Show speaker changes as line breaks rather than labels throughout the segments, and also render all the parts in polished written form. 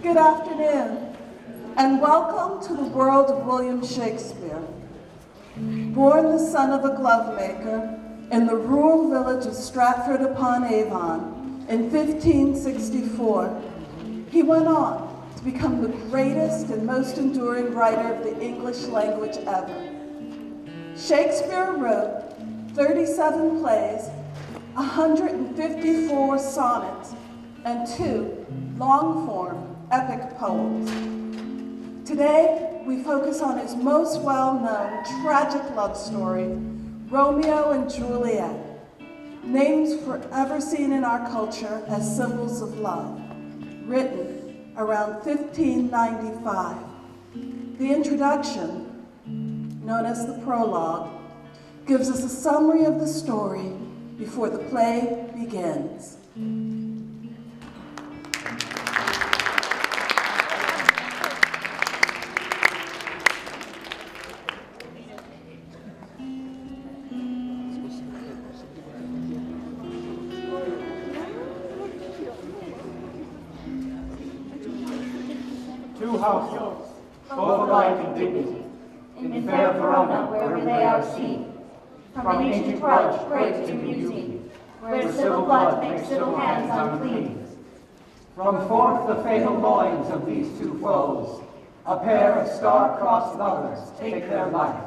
Good afternoon, and welcome to the world of William Shakespeare. Born the son of a glovemaker in the rural village of Stratford-upon-Avon in 1564, he went on to become the greatest and most enduring writer of the English language ever. Shakespeare wrote 37 plays, 154 sonnets, and 2 long-form epic poems. Today, we focus on his most well-known tragic love story, Romeo and Juliet, names forever seen in our culture as symbols of love, written around 1595. The introduction, known as the prologue, gives us a summary of the story before the play begins.
Two households, both alike in dignity, in fair Verona, where they are seen. From ancient grudge great to beauty, where civil blood makes civil hands unclean. From forth the fatal loins of these two foes, a pair of star-crossed lovers take their life,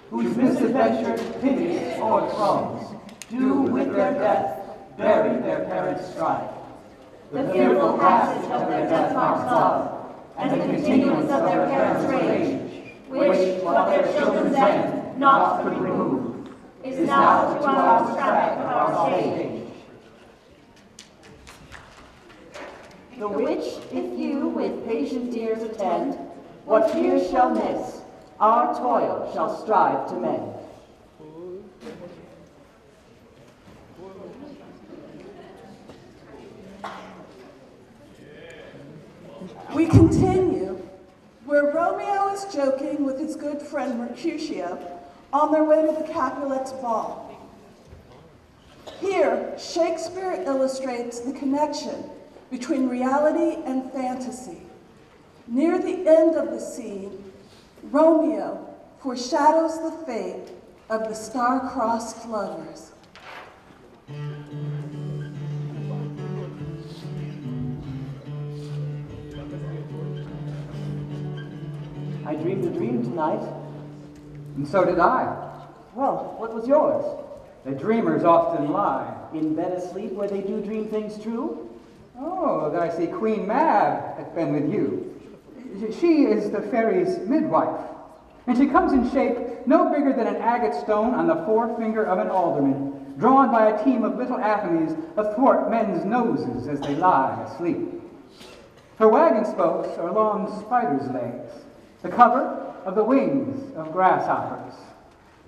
whose misadventure pity o'erthrows, do with their death bury their parents' strife. The fearful passage of their death-marked love, and the continuance of their parents' rage, which, what their children's end not could remove, is now to our traffic of our stage. The which, if you with patient ears attend, what fears shall miss, our toil shall strive to mend.
We continue where Romeo is joking with his good friend Mercutio on their way to the Capulets' ball. Here, Shakespeare illustrates the connection between reality and fantasy. Near the end of the scene, Romeo foreshadows the fate of the star-crossed lovers.
I dreamed a dream tonight. And so did I. Well, what was yours? The dreamers often lie. In bed asleep where they do dream things true? Oh, I see Queen Mab hath been with you. She is the fairy's midwife, and she comes in shape no bigger than an agate stone on the forefinger of an alderman, drawn by a team of little atomies athwart men's noses as they lie asleep. Her wagon spokes are long spider's legs, the cover of the wings of grasshoppers,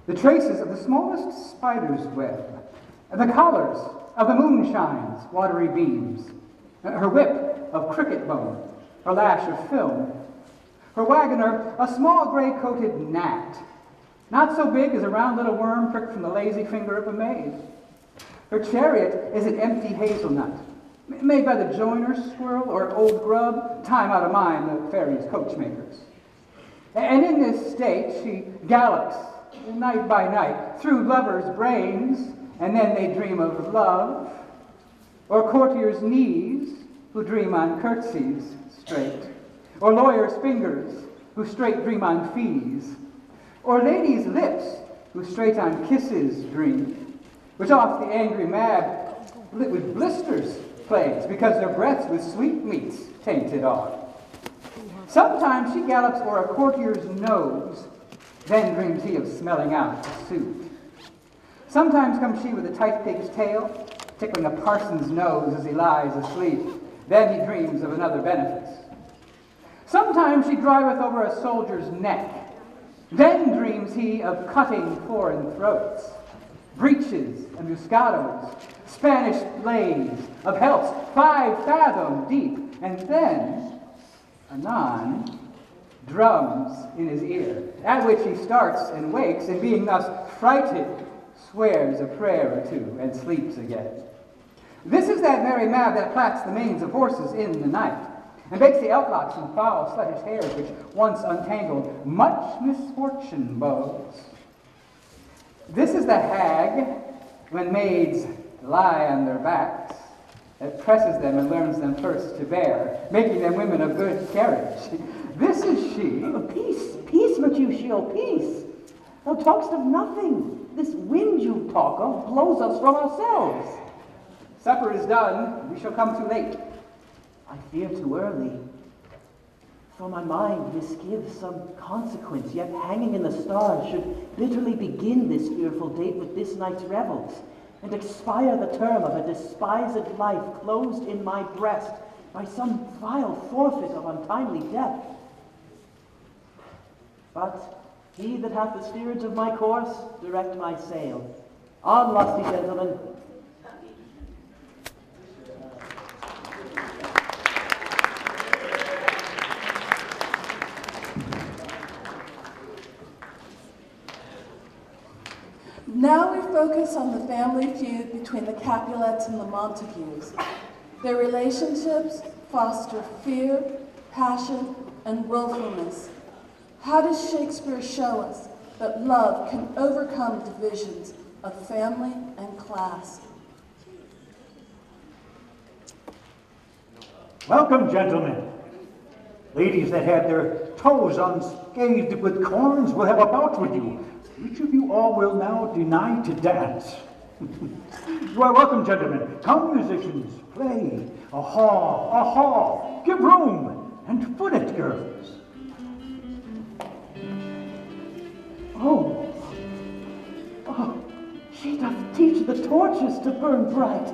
the traces of the smallest spider's web, the collars of the moonshine's watery beams, her whip of cricket bone, her lash of film, her wagoner a small gray-coated gnat, not so big as a round little worm pricked from the lazy finger of a maid. Her chariot is an empty hazelnut, made by the joiner's squirrel or old grub, time out of mind the fairy's coachmakers. And in this state she gallops night by night through lovers' brains, and then they dream of love, or courtiers' knees who dream on curtsies straight, or lawyers' fingers who straight dream on fees, or ladies' lips who straight on kisses dream, which oft the angry Mab with blisters plagues, because their breaths with sweetmeats tainted are. Sometimes she gallops o'er a courtier's nose, then dreams he of smelling out the suit. Sometimes comes she with a tight pig's tail, tickling a parson's nose as he lies asleep, then he dreams of another benefice. Sometimes she driveth over a soldier's neck, then dreams he of cutting foreign throats, breeches and muscados, Spanish blades of helps 5 fathom deep, and then, anon, drums in his ear, at which he starts and wakes, and being thus frighted, swears a prayer or two, and sleeps again. This is that merry Mab that plats the manes of horses in the night, and bakes the elf-locks and foul sluttish hairs which once untangled much misfortune bows. This is the hag, when maids lie on their backs, that presses them and learns them first to bear, making them women of good carriage. This is she.
Peace, Mercutio, peace. Thou talk'st of nothing. This wind you talk of blows us from ourselves.
Supper is done. We shall come too late.
I fear too early. For my mind misgives some consequence, yet hanging in the stars, should bitterly begin this fearful date with this night's revels, and expire the term of a despised life closed in my breast by some vile forfeit of untimely death. But he that hath the steerage of my course, direct my sail. On, lusty gentlemen.
Now we focus on the family feud between the Capulets and the Montagues. Their relationships foster fear, passion, and willfulness. How does Shakespeare show us that love can overcome divisions of family and class?
Welcome, gentlemen. Ladies that had their toes unscathed with corns will have a bout with you. Which of you all will now deny to dance? You are welcome, gentlemen. Come, musicians, play. A haw, give room, and foot it, girls.
Oh, she doth teach the torches to burn bright.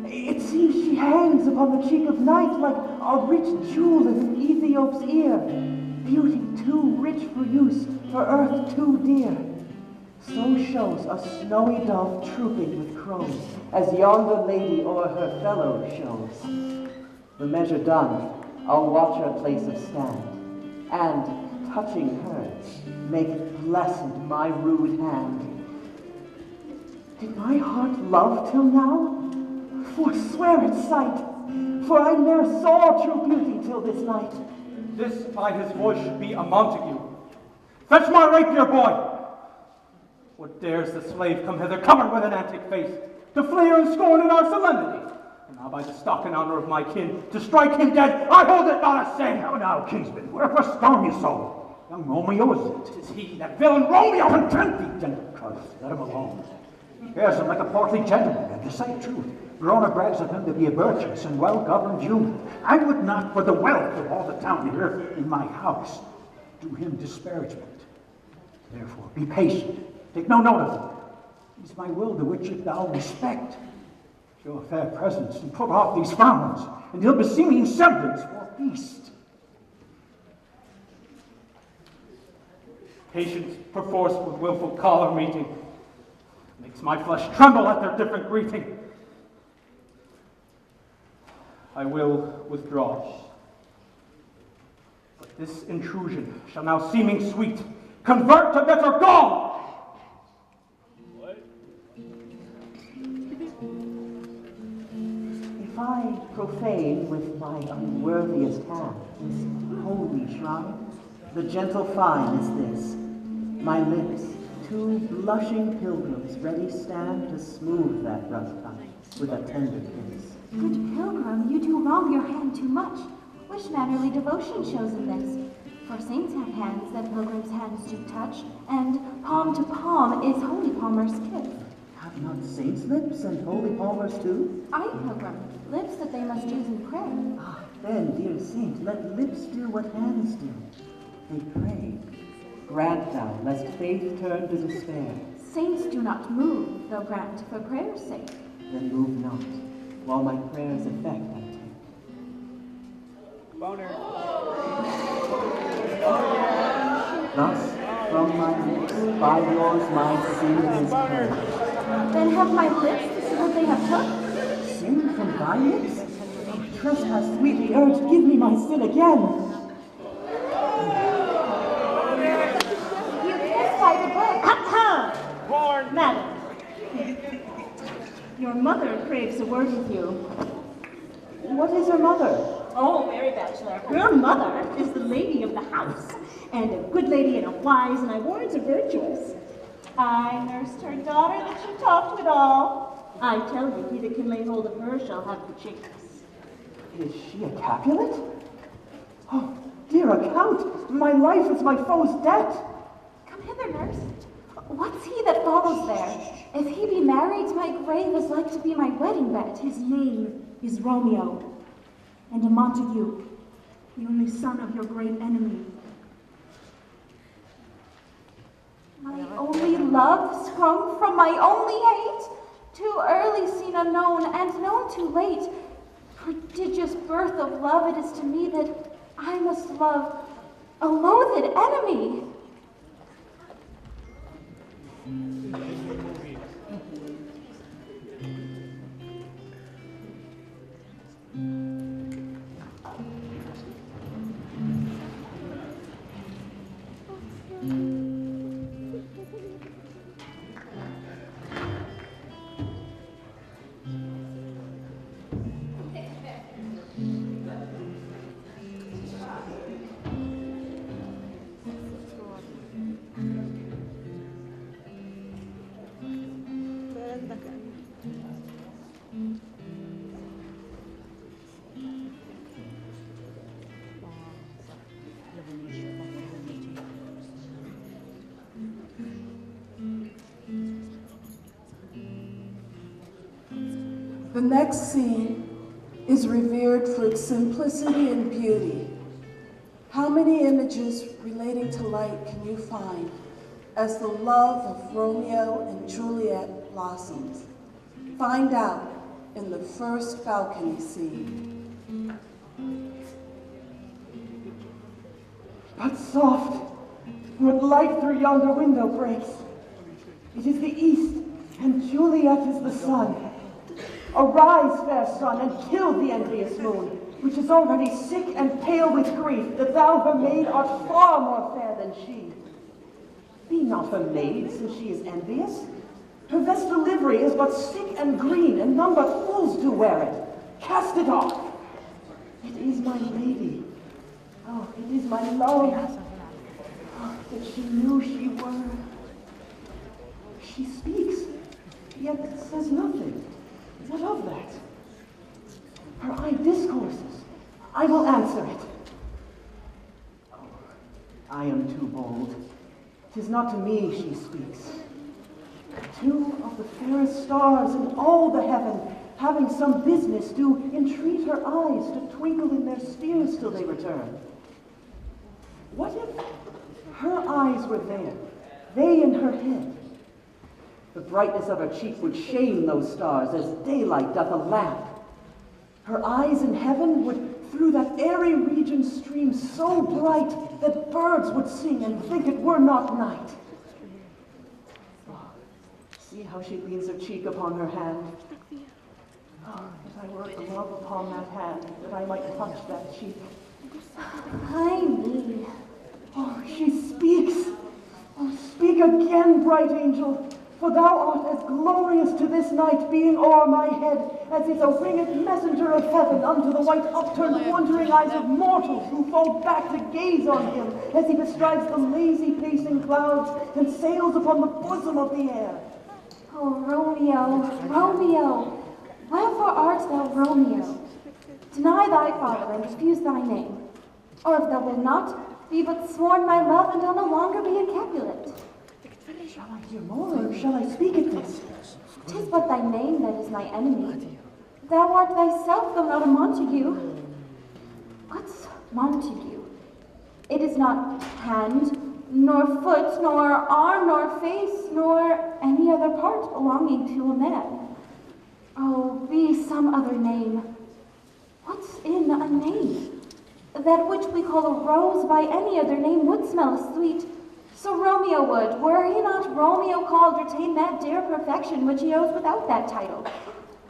It seems she hangs upon the cheek of night like a rich jewel in an Ethiop's ear. Beauty too rich for use, for earth too dear. So shows a snowy dove trooping with crows, as yonder lady o'er her fellow shows. The measure done, I'll watch her place of stand, and, touching hers, make blessed my rude hand. Did my heart love till now? Forswear its sight, for I ne'er saw true beauty till this night.
This by his voice should be a Montague. Fetch my rapier, boy! What dares the slave come hither covered with an antic face, to fleer and scorn in our solemnity? And now by the stock and honor of my kin, to strike him dead, I hold it not a sin!
Now, kinsman, wherefore storm you so? Young Romeo is it?
'Tis he, that villain Romeo!
Content thee, gentle Christ, let him alone. He bears him like a portly gentleman, and to say truth, Verona brags of him to be a virtuous and well-governed youth. I would not, for the wealth of all the town here in my house, do him disparagement. Therefore, be patient. Take no note of him. It is my will to which if thou respect. Show a fair presence and put off these frowns, and he'll beseeming semblance for feast.
Patience perforce with willful choler meeting, makes my flesh tremble at their different greeting. I will withdraw. But this intrusion shall now seeming sweet convert to bitter gall.
If I profane with my unworthiest hand this holy shrine, the gentle fine is this: my lips, two blushing pilgrims, ready stand to smooth that rough tongue with a tender kiss.
Good pilgrim, you do wrong your hand too much. Which mannerly devotion shows in this? For saints have hands that pilgrims' hands do touch, and palm to palm is holy palmer's kiss.
Have not saints lips and holy palmers too?
Aye, pilgrim, lips that they must use in prayer.
Ah, then, dear saint, let lips do what hands do. They pray. Grant thou, lest faith turn to despair.
Saints do not move, though grant for prayer's sake.
Then move not, while my prayer's effect I take. Thus, from my lips, by yours my sin is purged.
Then have my lips the sin they have took?
Sin from thy lips? Trespass sweetly urged, give me my sin again.
You kiss by the book.
Ha-ha! Madam, your mother craves a word with you. What is her mother?
Oh, Mary Bachelor, her mother is the lady of the house, and a good lady and a wise, and I warrant a virtuous. I nursed her daughter that she talked with all. I tell you, he that can lay hold of her shall have the chicks.
Is she a Capulet? Oh, dear Count, my life is my foe's debt.
Come hither, nurse. What's he that follows there? If he be married, my grave is like to be my wedding bed.
His name is Romeo, and a Montague, the only son of your great enemy.
My only love sprung from my only hate, too early seen unknown, and known too late. Prodigious birth of love it is to me that I must love a loathed enemy.
The next scene is revered for its simplicity and beauty. How many images relating to light can you find as the love of Romeo and Juliet blossoms? Find out in the first balcony scene.
But soft, what light through yonder window breaks. It is the east, and Juliet is the sun. Arise, fair sun, and kill the envious moon, which is already sick and pale with grief, that thou, her maid, art far more fair than she. Be not her maid, since she is envious. Her vestal livery is but sick and green, and none but fools do wear it. Cast it off. It is my lady. Oh, it is my love. Oh, that she knew she were. She speaks, yet says nothing. What of that? Her eye discourses. I will answer it. Oh, I am too bold. 'Tis not to me she speaks. Two of the fairest stars in all the heaven, having some business, do entreat her eyes to twinkle in their spheres till they return. What if her eyes were there, they in her head? The brightness of her cheek would shame those stars as daylight doth a lamp. Her eyes in heaven would through that airy region stream so bright that birds would sing and think it were not night. Oh, see how she leans her cheek upon her hand. Oh, if I were to love upon that hand, that I might touch that cheek.
I mean,
Oh, she speaks. Oh, speak again, bright angel. For thou art as glorious to this night, being o'er my head, as is a winged messenger of heaven unto the white upturned wondering eyes of mortals who fall back to gaze on him, as he bestrides the lazy pacing clouds and sails upon the bosom of the air.
oh Romeo, Romeo, wherefore art thou Romeo? Deny thy father and refuse thy name, or if thou wilt not, be but sworn my love and I'll no longer be a Capulet.
Shall I hear more, or shall I speak at this?
'Tis but thy name that is my enemy. Thou art thyself, though not a Montague. What's Montague? It is not hand, nor foot, nor arm, nor face, nor any other part belonging to a man. Oh, be some other name. What's in a name? That which we call a rose by any other name would smell as sweet. So Romeo would, were he not Romeo called, retain that dear perfection which he owes without that title.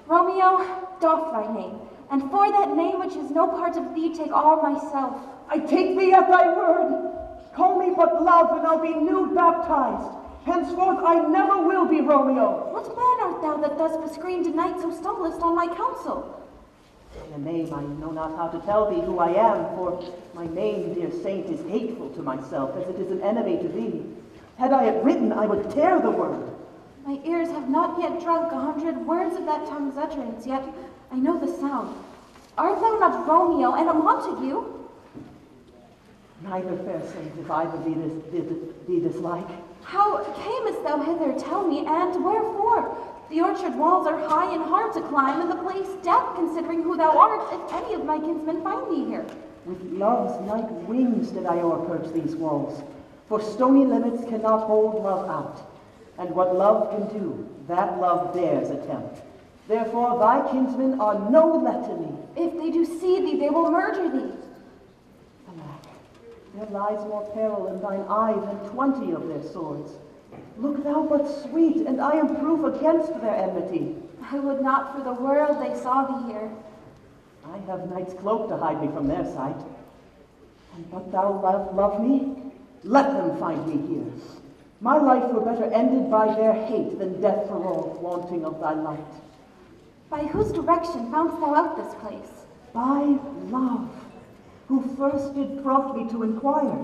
Romeo, doff thy name, and for that name which is no part of thee, take all myself.
I take thee at thy word. Call me but love, and I'll be new baptized. Henceforth I never will be Romeo.
What man art thou that thus bescreened a knight so stumblest on my counsel?
By a name I know not how to tell thee who I am, for my name, dear saint, is hateful to myself, as it is an enemy to thee. Had I it written, I would tear the word.
My ears have not yet drunk 100 words of that tongue's utterance, yet I know the sound. Art thou not Romeo and a Montague?
Neither, fair saint, if either thee dislike.
How camest thou hither, tell me, and wherefore? The orchard walls are high and hard to climb, and the place death, considering who thou art, if any of my kinsmen find thee here.
With love's light wings did I o'erperch these walls, for stony limits cannot hold love out. And what love can do, that love dares attempt. Therefore thy kinsmen are no let to me.
If they do see thee, they will murder thee.
Alack, there lies more peril in thine eye than 20 of their swords. Look thou but sweet, and I am proof against their enmity.
I would not for the world they saw thee here.
I have night's cloak to hide me from their sight. And but thou love me, let them find me here. My life were better ended by their hate than death for all, wanting of thy light.
By whose direction foundst thou out this place?
By love, who first did prompt me to inquire.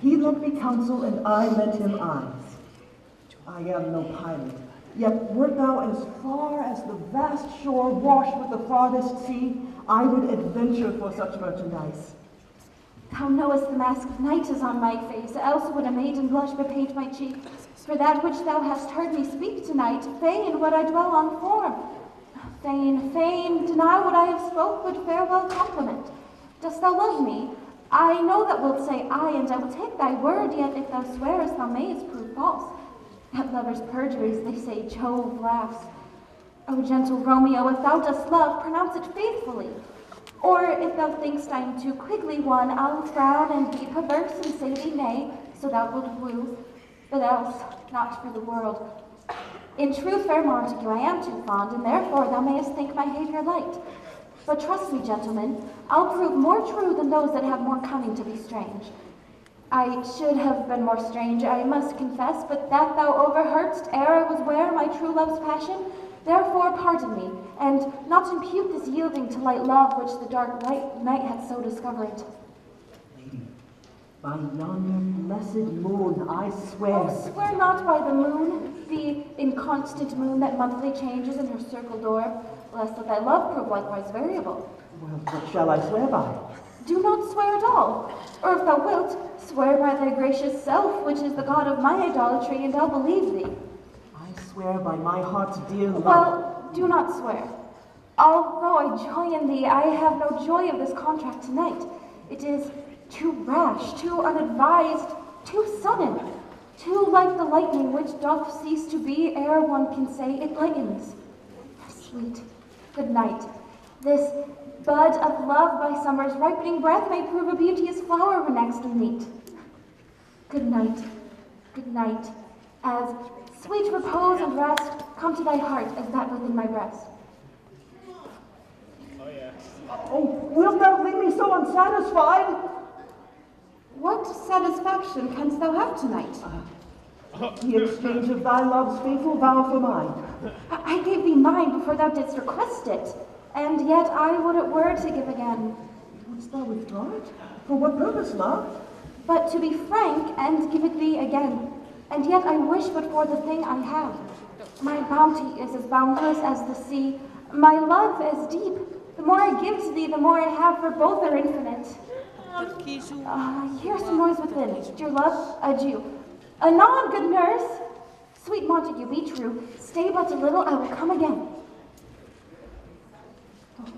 He lent me counsel, and I lent him eyes. I am no pilot, yet wert thou as far as the vast shore washed with the farthest sea, I would adventure for such merchandise.
Thou knowest the mask of night is on my face, else would a maiden blush bepaint my cheek. For that which thou hast heard me speak tonight, fain would I dwell on form. Fain, deny what I have spoke, but farewell compliment. Dost thou love me? I know that wilt say aye, and I will take thy word, yet if thou swearest, thou mayest prove false. At lovers' perjuries, they say Jove laughs. O gentle Romeo, if thou dost love, pronounce it faithfully. Or if thou thinkst I am too quickly won, I'll frown and be perverse and say thee nay, so thou wilt woo, but else not for the world. In truth, fair Montague, I am too fond, and therefore thou mayest think my behavior light. But trust me, gentlemen, I'll prove more true than those that have more cunning to be strange. I should have been more strange, I must confess, but that thou overheardst ere I was ware my true love's passion, therefore pardon me, and not impute this yielding to light love which the dark night hath so discovered.
Lady, by yonder blessed moon, I swear.
Oh, swear not by the moon, the inconstant moon that monthly changes in her circled orb, lest that thy love prove likewise variable.
Well, what shall I swear by?
Do not swear at all, or if thou wilt, swear by thy gracious self, which is the god of my idolatry, and I'll believe thee.
I swear by my heart's dear love.
Well, do not swear. Although I joy in thee, I have no joy of this contract tonight. It is too rash, too unadvised, too sudden, too like the lightning which doth cease to be ere one can say it lightens. Sweet, good night. This bud of love by summer's ripening breath may prove a beauteous flower when next we meet. Good night, as sweet repose and rest come to thy heart as that within my breast.
Oh, wilt thou leave me so unsatisfied?
What satisfaction canst thou have tonight?
The exchange of thy love's faithful vow for mine.
I gave thee mine before thou didst request it, and yet I would it were to give again.
Wouldst thou withdraw it? For what purpose, love?
But to be frank and give it thee again, and yet I wish but for the thing I have. My bounty is as boundless as the sea, my love as deep. The more I give to thee, the more I have, for both are infinite. Here's some noise within. Dear love, adieu. Anon, good nurse. Sweet Montague, be true. Stay but a little, I will come again.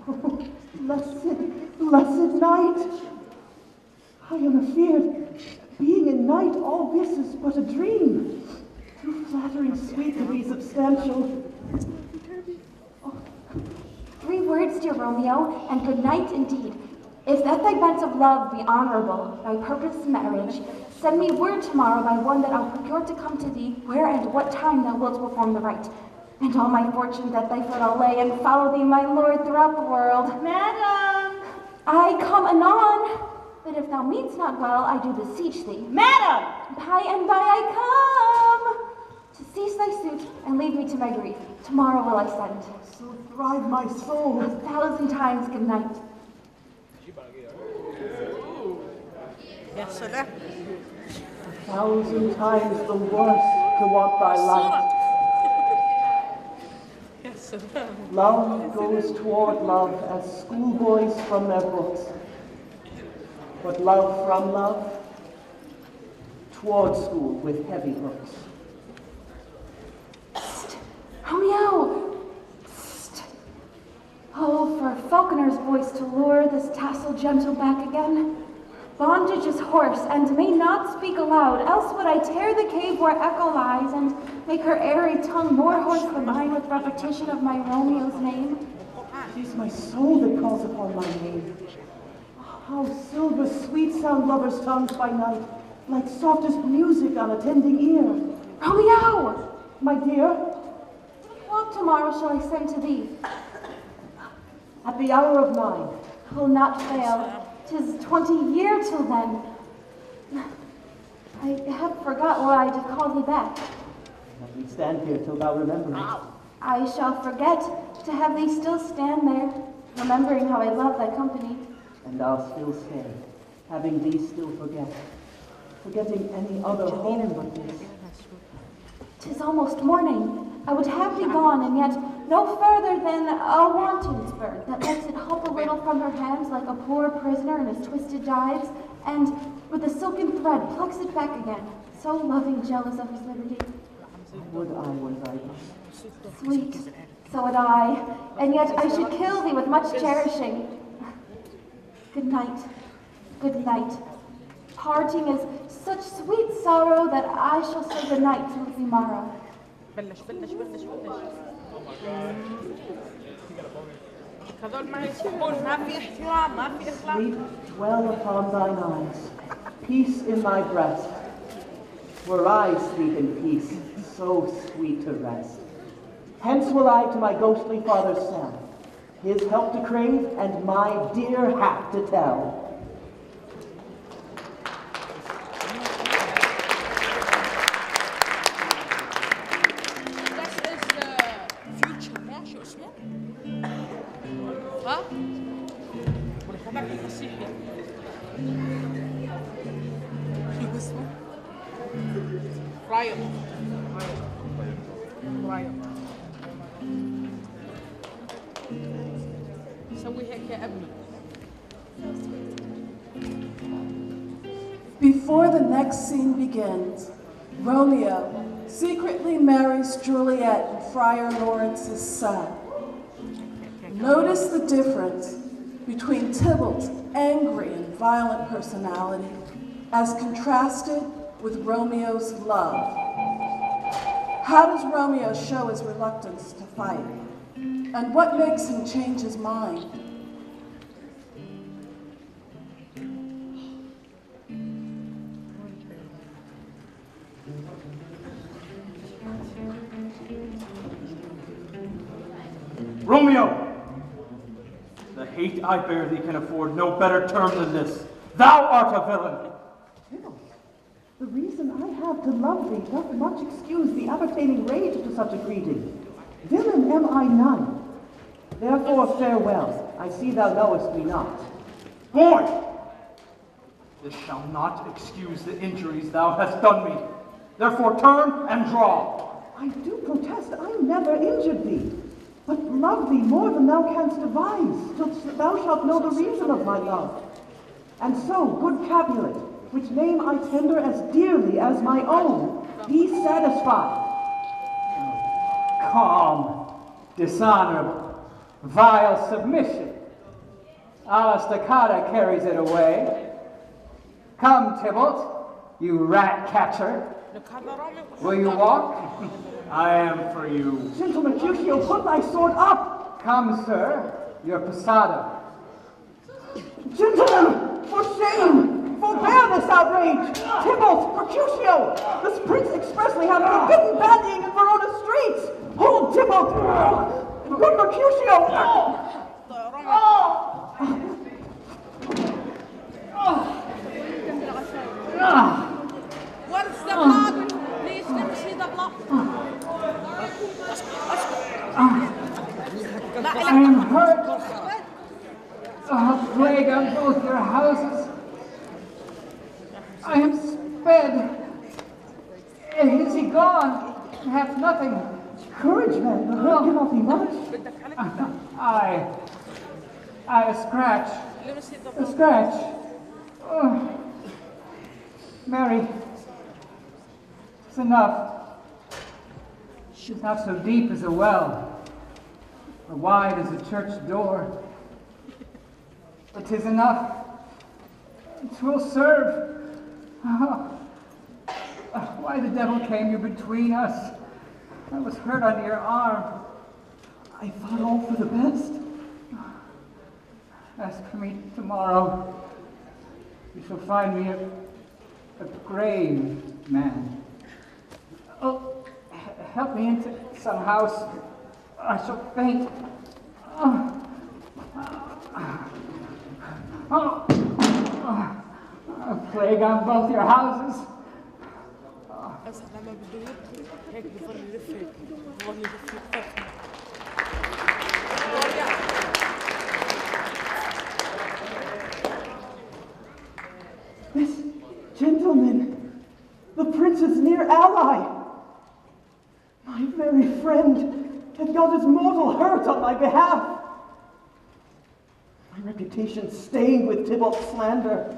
Oh, blessed night. I am afeard. Being in night, all this is but a dream. Too flattering sweet to be substantial.
3 words, dear Romeo, and good night indeed. If that thy bent of love be honorable, thy purpose marriage, send me word tomorrow by one that I'll procure to come to thee, where and what time thou wilt perform the rite. And all my fortunes at thy foot I'll lay, and follow thee, my lord, throughout the world.
Madam!
I come anon, but if thou mean'st not well, I do beseech thee.
Madam!
By and by I come, to Cease thy suit, and leave me to my grief. Tomorrow will I send.
So thrive my soul.
1,000 times good night.
يا سلام
1,000 times the worse to want thy light.
يا سلام
Love goes toward love as schoolboys from their books. But love from love, toward school with heavy hooks.
Romeo! Psst. Oh, for a falconer's voice to lure this tassel gentle back again. Bondage is hoarse, and may not speak aloud, else would I tear the cave where echo lies, and make her airy tongue more hoarse than mine with repetition of my Romeo's name.
It is my soul that calls upon my name. How silver sweet sound lovers' tongues by night, like softest music on a tending ear.
Romeo!
My dear,
What tomorrow shall I send to thee?
at the hour of 9.
Will not fail. 'Tis 20 year till then. I have forgot what I did call thee back.
Let me stand here till thou rememberest.
I shall forget to have thee still stand there, remembering how I love thy company.
And I'll still stay, having thee still forget, forgetting any other home but this.
'Tis almost morning. I would have thee gone, and yet no further than a wanton's bird that lets it hop a little from her hands like a poor prisoner in his twisted gyves, and with a silken thread plucks it back again, so loving, jealous of his liberty.
Would I were thy
Sweet, so would I, and yet I should kill thee with much cherishing. Good night, good night. Parting is such sweet sorrow that I shall say good night till the morrow.
بلش هذول ما يسمعون ما في احترام ما في اخلاق
Sleep dwell upon thine eyes, peace in thy breast. Were I sleep in peace, so sweet to rest. Hence will I to my ghostly father's cell, his help to crave and my dear hap to tell.
This is future ما شو اسمه؟ ها؟ والحبك المسيحي شو اسمه؟ رايو رايو سوي هيك يا ابني
Before the next scene begins, Romeo secretly marries Juliet and Friar Lawrence's son. Notice the difference between Tybalt's angry and violent personality as contrasted with Romeo's love. How does Romeo show his reluctance to fight? And what makes him change his mind?
Romeo! The hate I bear thee can afford no better term than this. Thou art a villain!
The reason I have to love thee doth much excuse the appertaining rage to such a greeting. Villain am I none. Therefore farewell, I see thou knowest me not.
Boy! This shall not excuse the injuries thou hast done me. Therefore turn and draw.
I do protest I never injured thee, but love thee more than thou canst devise, till thou shalt know the reason of my love. And so, good Capulet, which name I tender as dearly as my own, be satisfied.
Calm, dishonorable, vile submission. Alastacata carries it away. Come, Tybalt, you rat catcher.
لك هذا رامي
Will you walk?
I am for you.
Gentleman Mercutio, put thy sword up!
Come, sir, your posada.
Gentlemen, for shame! Forbear this outrage! Tybalt, Mercutio! This prince expressly hath forbidden bandying in Verona streets! Hold, Tybalt! Good Mercutio!
Where's the blood? Please let me see the blood.
plague on both your houses. I am sped. Is he gone? Hath nothing.
Courage, man. The hurt cannot be much.
A scratch. A scratch. Oh. Mary, it's enough. It's not so deep as a well, or wide as a church door. But 'tis enough. 'Twill serve. Oh. Why the devil came you between us? I was hurt under your arm.
I thought all for the best.
Ask for me tomorrow. You shall find me a grave man. Oh, help me into some house. I shall faint. A plague on both your houses.
اسال لما بده يبكي هيك بضل يلف هيك بضل يلف يتفرفر.
This gentleman, the prince's near ally, my very friend, had got his mortal hurt on my behalf. My reputation stained with Tybalt's slander.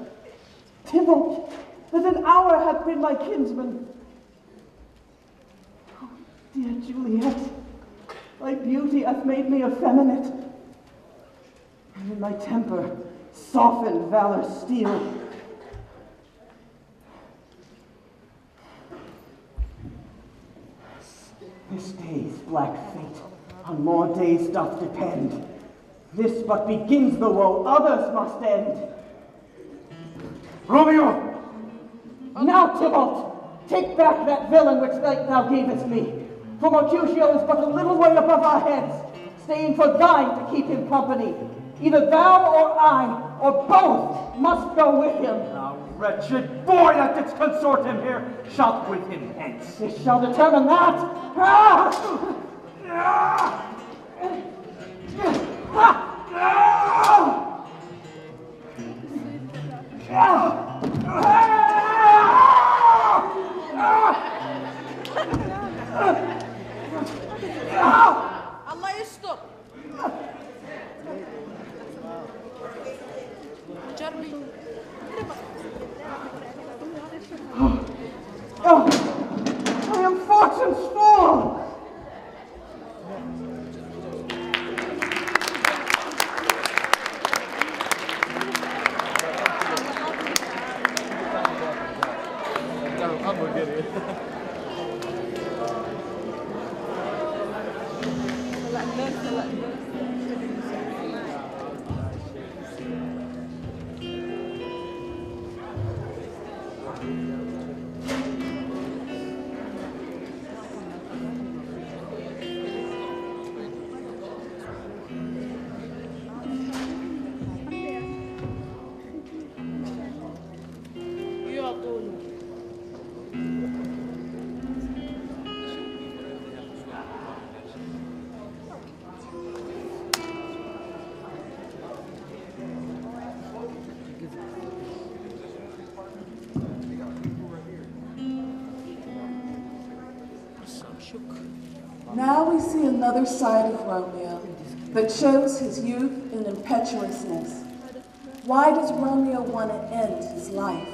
Tybalt, that an hour hath been my kinsman. Oh, dear Juliet, thy beauty hath made me effeminate, and in my temper softened valor's steel. This day's black fate on more days doth depend. This but begins the woe others must end.
Romeo!
Now, Tybalt, take back that villain which thou gavest me. For Mercutio is but a little way above our heads, staying for thine to keep him company. Either thou or I, or both, must go with him.
Thou wretched boy that didst consort him here, shalt with him hence.
This shall determine that. Ah!
الله يستر. جربي.
Oh, I am fortune's fool!
I'm gonna get it.
Now we see another side of Romeo that shows his youth and impetuousness. Why does Romeo want to end his life?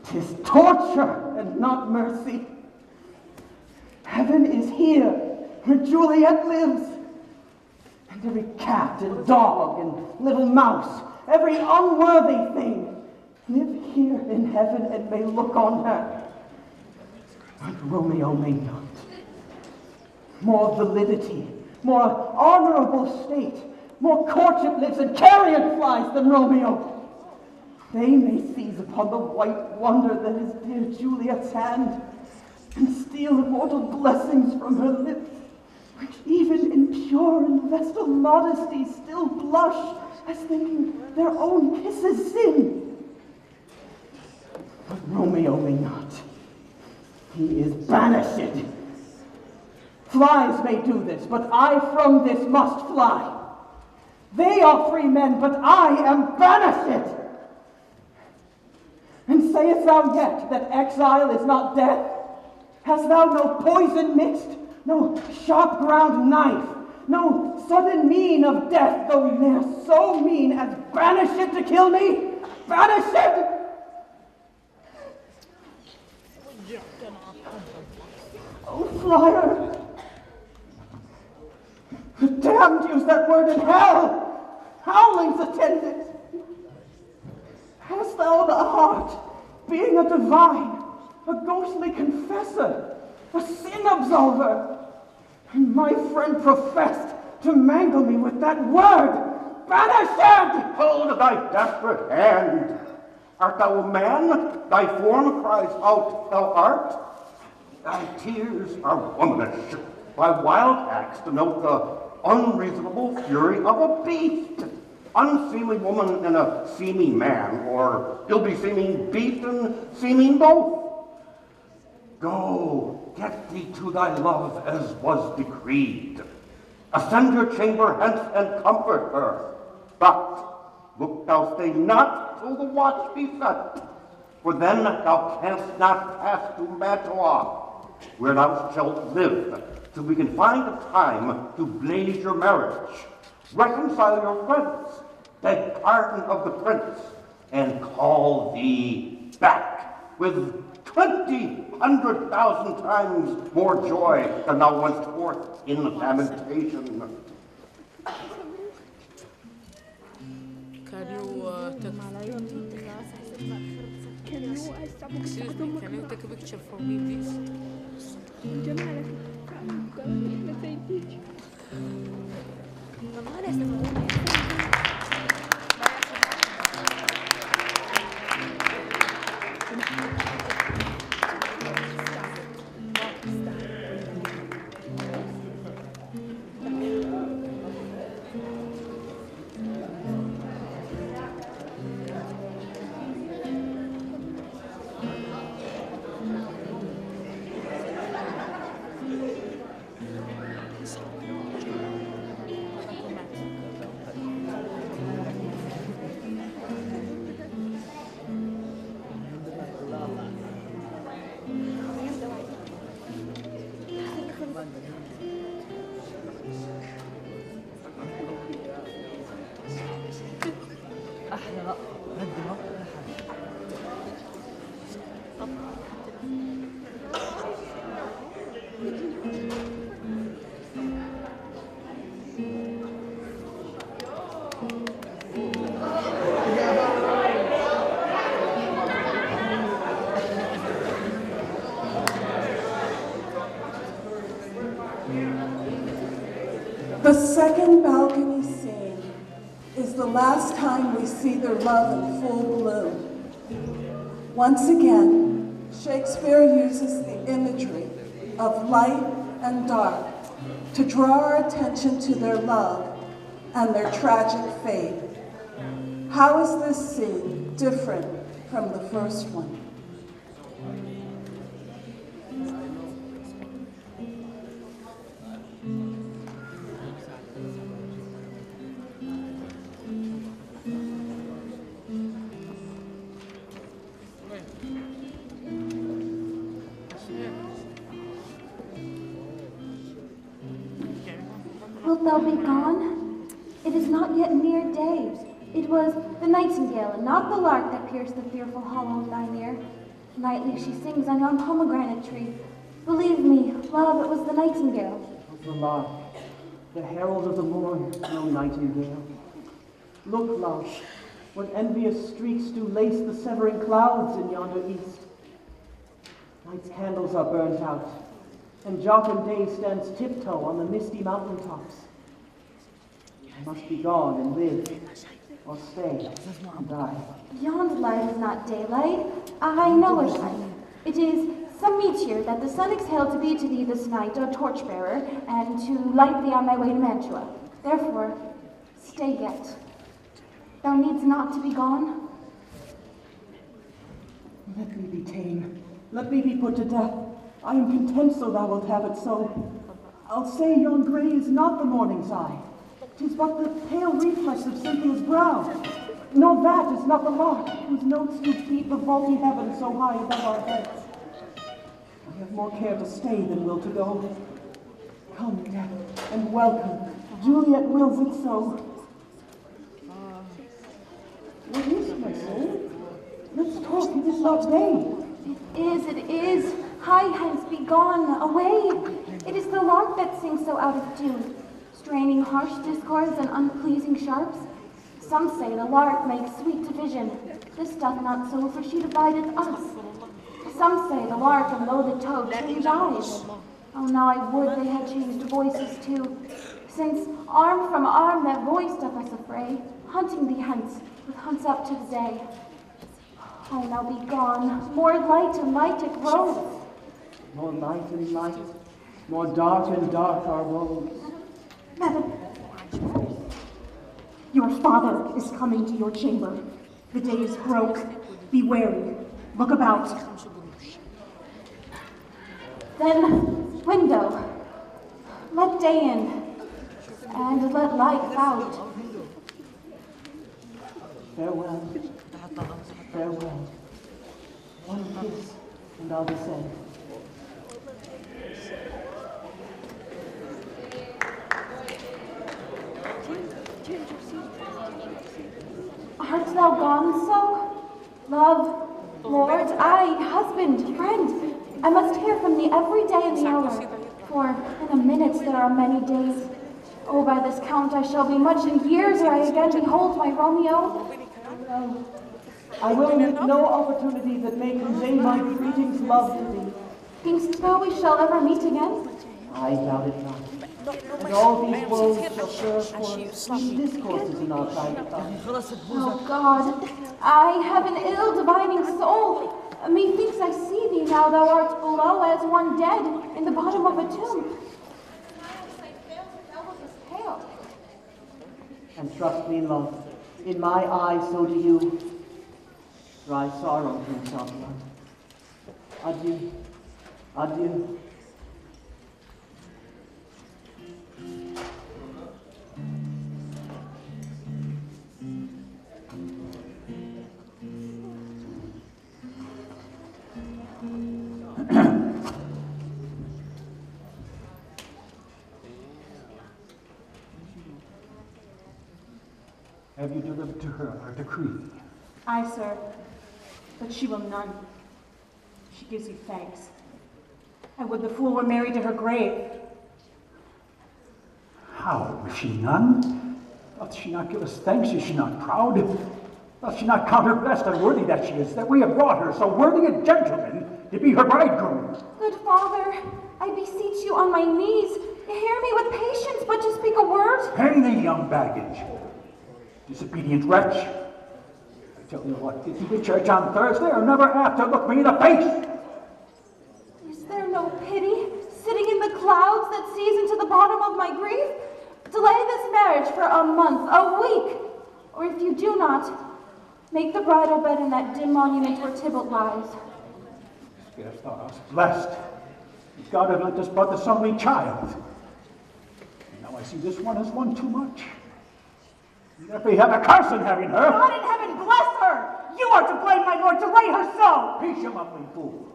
Tis torture and not mercy. Heaven is here where Juliet lives. And every cat and dog and little mouse, every unworthy thing, live here in heaven and may look on her. But Romeo may not. More validity, more honorable state, more courtship lives and carrion flies than Romeo. They may seize upon the white wonder that is dear Juliet's hand, and steal immortal blessings from her lips, which even in pure and vestal modesty still blush as thinking their own kisses sin. But Romeo may not. He is banished. Flies may do this, but I from this must fly. They are free men, but I am banished. And sayest thou yet that exile is not death? Hast thou no poison mixed, no sharp ground knife, no sudden mean of death, though ne'er so mean as banished to kill me? Banished! Oh, flyer! The damned use that word in hell! Howlings attend it! Hast thou the heart, being a divine, a ghostly confessor, a sin absolver, and my friend professed to mangle me with that word, banished!
Hold thy desperate hand! Art thou a man? Thy form cries out, thou art? Thy tears are womanish. Thy wild acts denote the unreasonable fury of a beast. Unseemly woman and a seeming man, or ill-beseeming beast and seeming both. Go, get thee to thy love as was decreed. Ascend your chamber hence and comfort her. But look thou stay not till the watch be set, for then thou canst not pass to Mantua, where thou shalt live, till we can find a time to blaze your marriage, reconcile your friends, beg pardon of the prince, and call thee back with 1,000 times more joy than thou went forth in lamentation.
Can you take a picture for me, please?
The second balcony scene is the last time we see their love in full bloom. Once again, Shakespeare uses the imagery of light and dark to draw our attention to their love and their tragic fate. How is this scene different from the first one?
Wilt thou be gone? It is not yet near day. It was the nightingale and not the lark that pierced the fearful hollow of thine ear. Nightly she sings on yon pomegranate tree. Believe me, love, it was the nightingale.
It was the lark, the herald of the morn, no nightingale. Look, love, what envious streaks do lace the severing clouds in yonder east. Night's candles are burnt out, and jocund day stands tiptoe on the misty mountain tops. I must be gone and live, or stay and die.
Yond light is not daylight. I know it light. It is some meteor that the sun exhaled to be to thee this night, a torchbearer, and to light thee on thy way to Mantua. Therefore, stay yet. Thou needst not to be gone.
Let me be ta'en. Let me be put to death. I am content so thou wilt have it so. I'll say yon grey is not the morning's eye. 'Tis but the pale reflex of Cynthia's brow. No, that is not the lark, whose notes do beat the vaulty heaven so high above our heads. I have more care to stay than will to go. Come, death, and welcome. Juliet wills it so. What is it, my soul? Let's talk, it is not vain.
It is. Hie hence, be gone, away. It is the lark that sings so out of tune, straining harsh discords and unpleasing sharps. Some say the lark makes sweet division. This doth not so, for she divideth us. Some say the lark and loathed toad change eyes. Oh, now I would they had changed voices too, since arm from arm that voice doth us affray, hunting thee hence with hunts up to the day. Oh, now be gone. More light and light it grows.
More light and light, more dark and dark our woes.
Madam, your father is coming to your chamber. The day is broke. Be wary. Look about.
Then, window, let day in, and let light out.
Farewell. Farewell. One kiss, and I'll descend.
Art thou gone so? Love, Lord, I, husband, friend, I must hear from thee every day in the hour, for in a minute there are many days. Oh, by this count I shall be much in years ere I again behold my Romeo.
No, I will meet no opportunity that may convey my greetings, love, to thee.
Think'st thou we shall ever meet again?
I doubt it not. And all these woes shall serve for sweet discourses in our private tongue.
Oh God, I have an ill divining soul. Methinks I see thee now thou art below as one dead in the bottom of a tomb.
And trust me, love, in my eyes so do you. Dry sorrow drinks our blood. Adieu, adieu.
Have you delivered to her our decree?
Aye, sir, but she will none. She gives you thanks. I would the fool were married to her grave.
How? Is she none? Doth she not give us thanks? Is she not proud? Doth she not count her blessed and worthy that she is, that we have brought her, so worthy a gentleman, to be her bridegroom?
Good father, I beseech you on my knees, hear me with patience, but to speak a word.
Hang thee, young baggage. Disobedient wretch. I tell you what, get thee to church on Thursday, or never after look me in the face.
Is there no pity, sitting in the clouds that sees into the bottom of my grief? Delay this marriage for a month, a week, or if you do not, make the bridal bed in that dim monument where Tybalt lies.
Scarce thought us blessed. God had lent us but the only child. And now I see this one as one too much. Let me have a curse in having her.
God in heaven bless her! You are to blame, my lord, to rate her so!
Peace, you mumbling fool.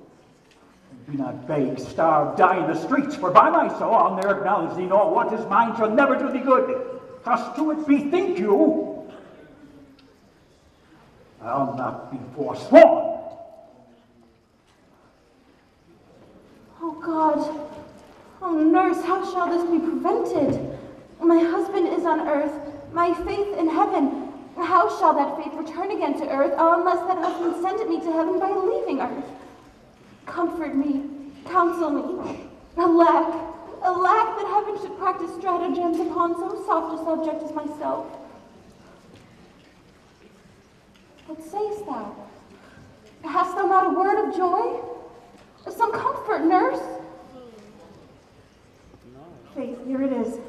And be not beg, starve, die in the streets, for by my soul I'll ne'er acknowledge thee, nor what is mine shall never do thee good. Trust to it, bethink you. I'll not be forsworn.
Oh God, oh nurse, how shall this be prevented? My husband is on earth, my faith in heaven. How shall that faith return again to earth, unless that husband send me to heaven by leaving earth? Comfort me, counsel me. Alack, alack that heaven should practice stratagems upon so soft a subject as myself. What sayest thou? Hast thou not a word of joy? Some comfort, nurse?
Faith, here it is.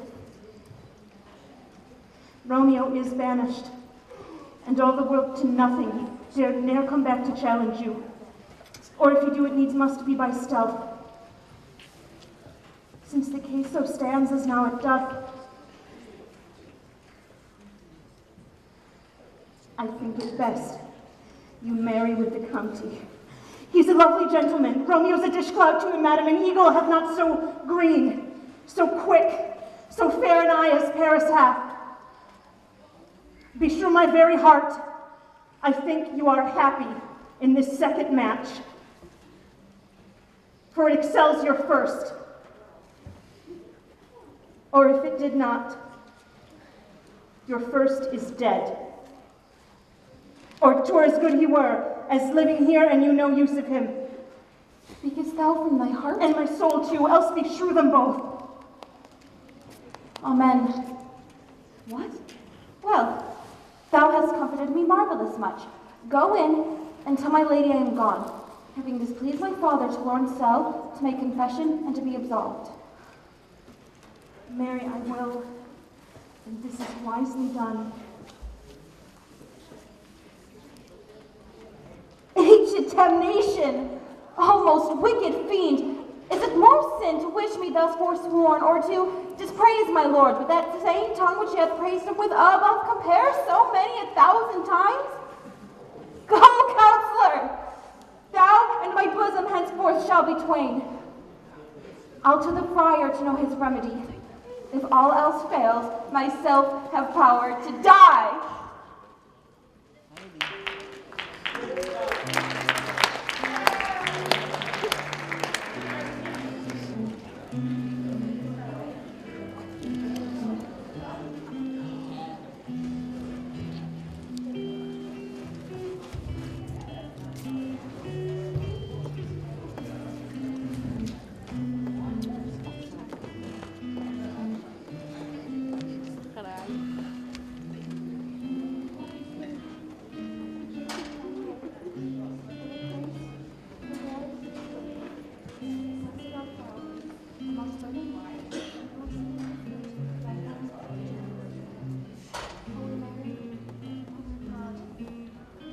Romeo is banished, and all the world to nothing. He dared ne'er come back to challenge you. or if you do, it needs must be by stealth. Since the case so stands as now it doth, I think it best you marry with the county. He's a lovely gentleman. Romeo's a dish cloud to him, madam, an eagle hath not so green, so quick, so fair an eye as Paris hath. Be sure my very heart, I think you are happy in this second match, for it excels your first. Or if it did not, your first is dead. Or 'twere as good he were, as living here and you no use of him.
Speakest thou from thy heart?
And my soul too, else be shrew them both.
Amen. What? Well, thou hast comforted me marvelous much. Go in, and tell my lady I am gone, having displeased my father to Lorne's cell, to make confession, and to be absolved.
Marry, I will, and this is wisely done.
Aged damnation! O most wicked fiend! Is it more sin to wish me thus forsworn, or to dispraise my lord with that same tongue which hath praised him with above compare so many 1,000 times? Go, counselor! Thou and my bosom henceforth shall be twain. I'll to the friar to know his remedy. If all else fails, myself have power to die.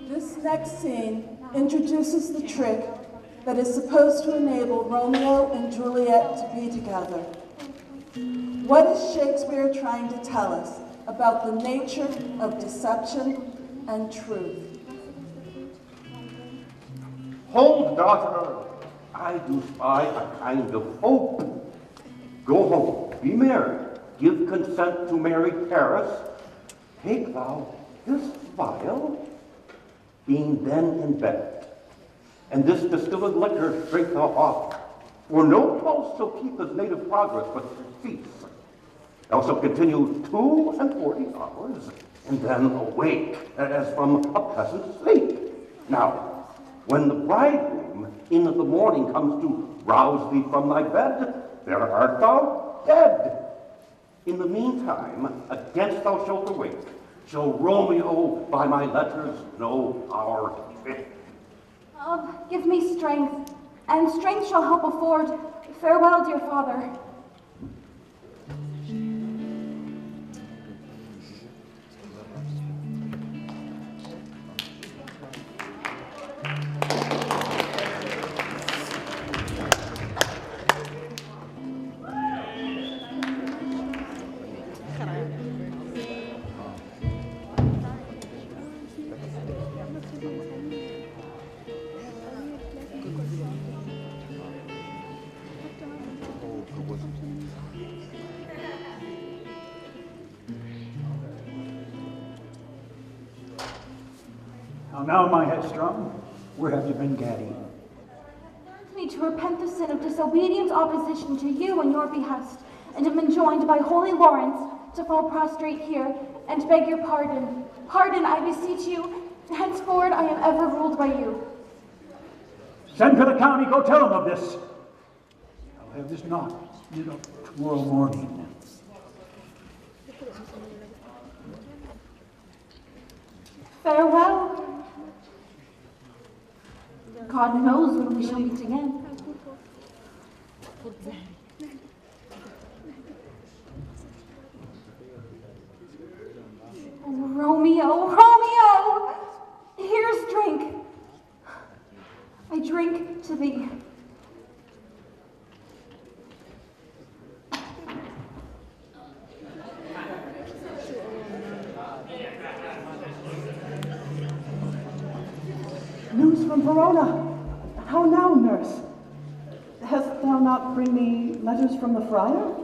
This next scene introduces the trick that is supposed to enable Romeo and Juliet to be together. What is Shakespeare trying to tell us about the nature of deception and truth?
Hold, daughter, I do spy a kind of hope. Go home, be merry, give consent to marry Paris. Take thou this vial, being then in bed, and this distilled liquor drink thou off. For no pulse shall keep his native progress, but cease. Thou shalt continue 42 hours, and then awake as from a pleasant sleep. Now, when the bridegroom in the morning comes to rouse thee from thy bed, there art thou dead. In the meantime, against thou shalt awake, shall Romeo by my letters know our fate.
Give me strength, and strength shall help afford. Farewell, dear father.
Now, my headstrong, where have you been gadding?
Warned me to repent the sin of disobedient opposition to you and your behest, and have been joined by holy Lawrence to fall prostrate here and beg your pardon. Pardon, I beseech you. Henceforward, I am ever ruled by you.
Send for the county, go tell him of this. I'll have this knocked tomorrow morning.
Farewell. God knows when we shall meet again. Oh, Romeo, Romeo! Here's drink. I I drink to thee.
News from Verona. How now, nurse? Hast thou not bring me letters from the friar?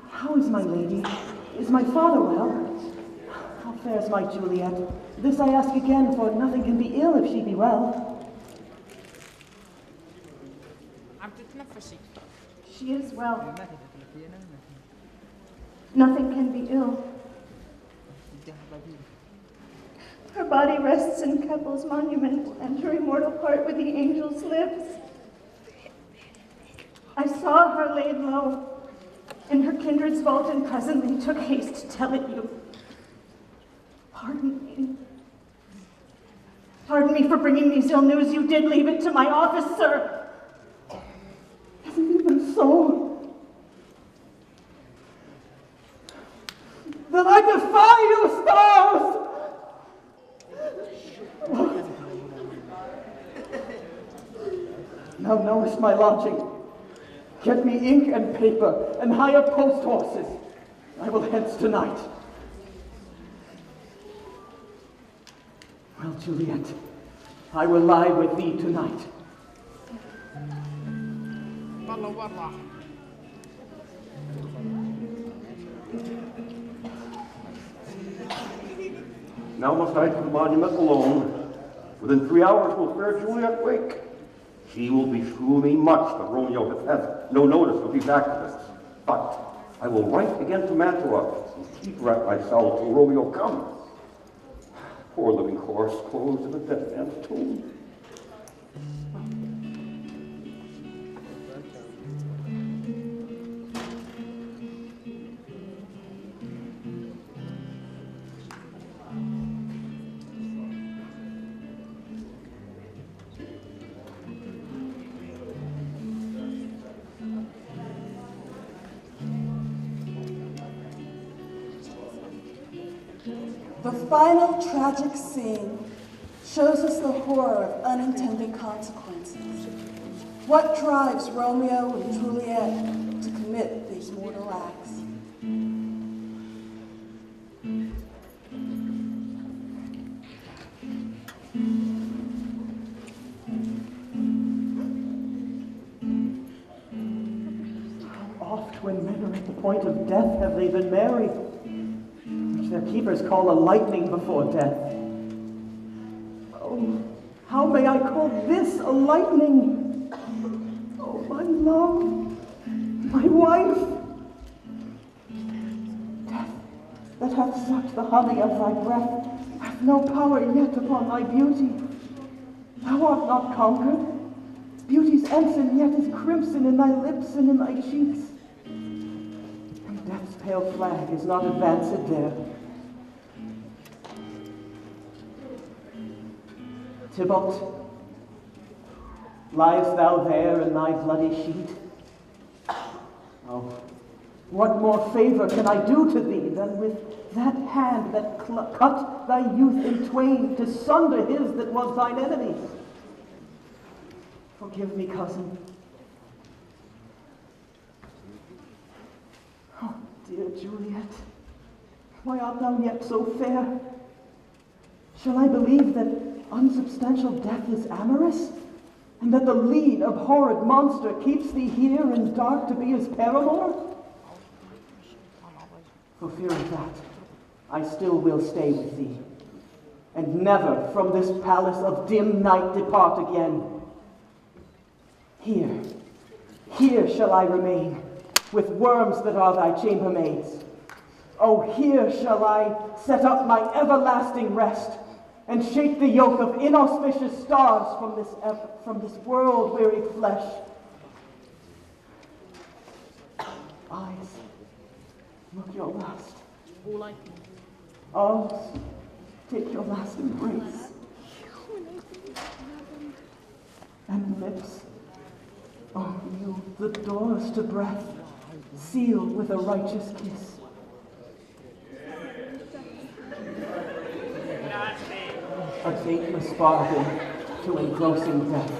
How is my lady? Is my father well? How fares my Juliet? This I ask again, for nothing can be ill if she be well.
She is well. Nothing can be ill. Her body rests in Keppel's monument, and her immortal part with the angels lives. I saw her laid low in her kindred's vault, and presently took haste to tell it you. Pardon me. Pardon me for bringing these ill news. You did leave it to my office, sir.
Is it even so? Then I defy you, stars! Thou knowest my lodging. Get me ink and paper, and hire post horses. I will hence tonight. Well, Juliet, I will lie with thee tonight.
Now must I to the monument alone. Within 3 hours will fair Juliet wake. She will beshrew me much that Romeo hath had no notice of these activists. But I will write again to Mantua and keep her at my cell till Romeo comes. Poor living corpse closed in a dead man's tomb.
The final tragic scene shows us the horror of unintended consequences. What drives Romeo and Juliet to commit these mortal acts?
How oft when men are at the point of death have they been married? Their keepers call a lightning before death. Oh, how may I call this a lightning? Oh, my love, my wife. Death, that hath sucked the honey of thy breath, hath no power yet upon thy beauty. Thou art not conquered. Beauty's ensign yet is crimson in thy lips and in thy cheeks. And death's pale flag is not advanced there. Tybalt, liest thou there in thy bloody sheet? Oh, what more favor can I do to thee than with that hand that cut thy youth in twain to sunder his that was thine enemy? Forgive me, cousin. Oh, dear Juliet, why art thou yet so fair? Shall I believe that unsubstantial death is amorous, and that the lean, abhorred monster keeps thee here in dark to be his paramour? For fear of that, I still will stay with thee, and never from this palace of dim night depart again. Here shall I remain, with worms that are thy chambermaids. Oh, here shall I set up my everlasting rest, and shake the yoke of inauspicious stars from this world-weary flesh. Eyes, look your last. Arms, take your last embrace. And lips, oh, you, the doors to breath, seal with a righteous kiss. A dateless bargain to engrossing death.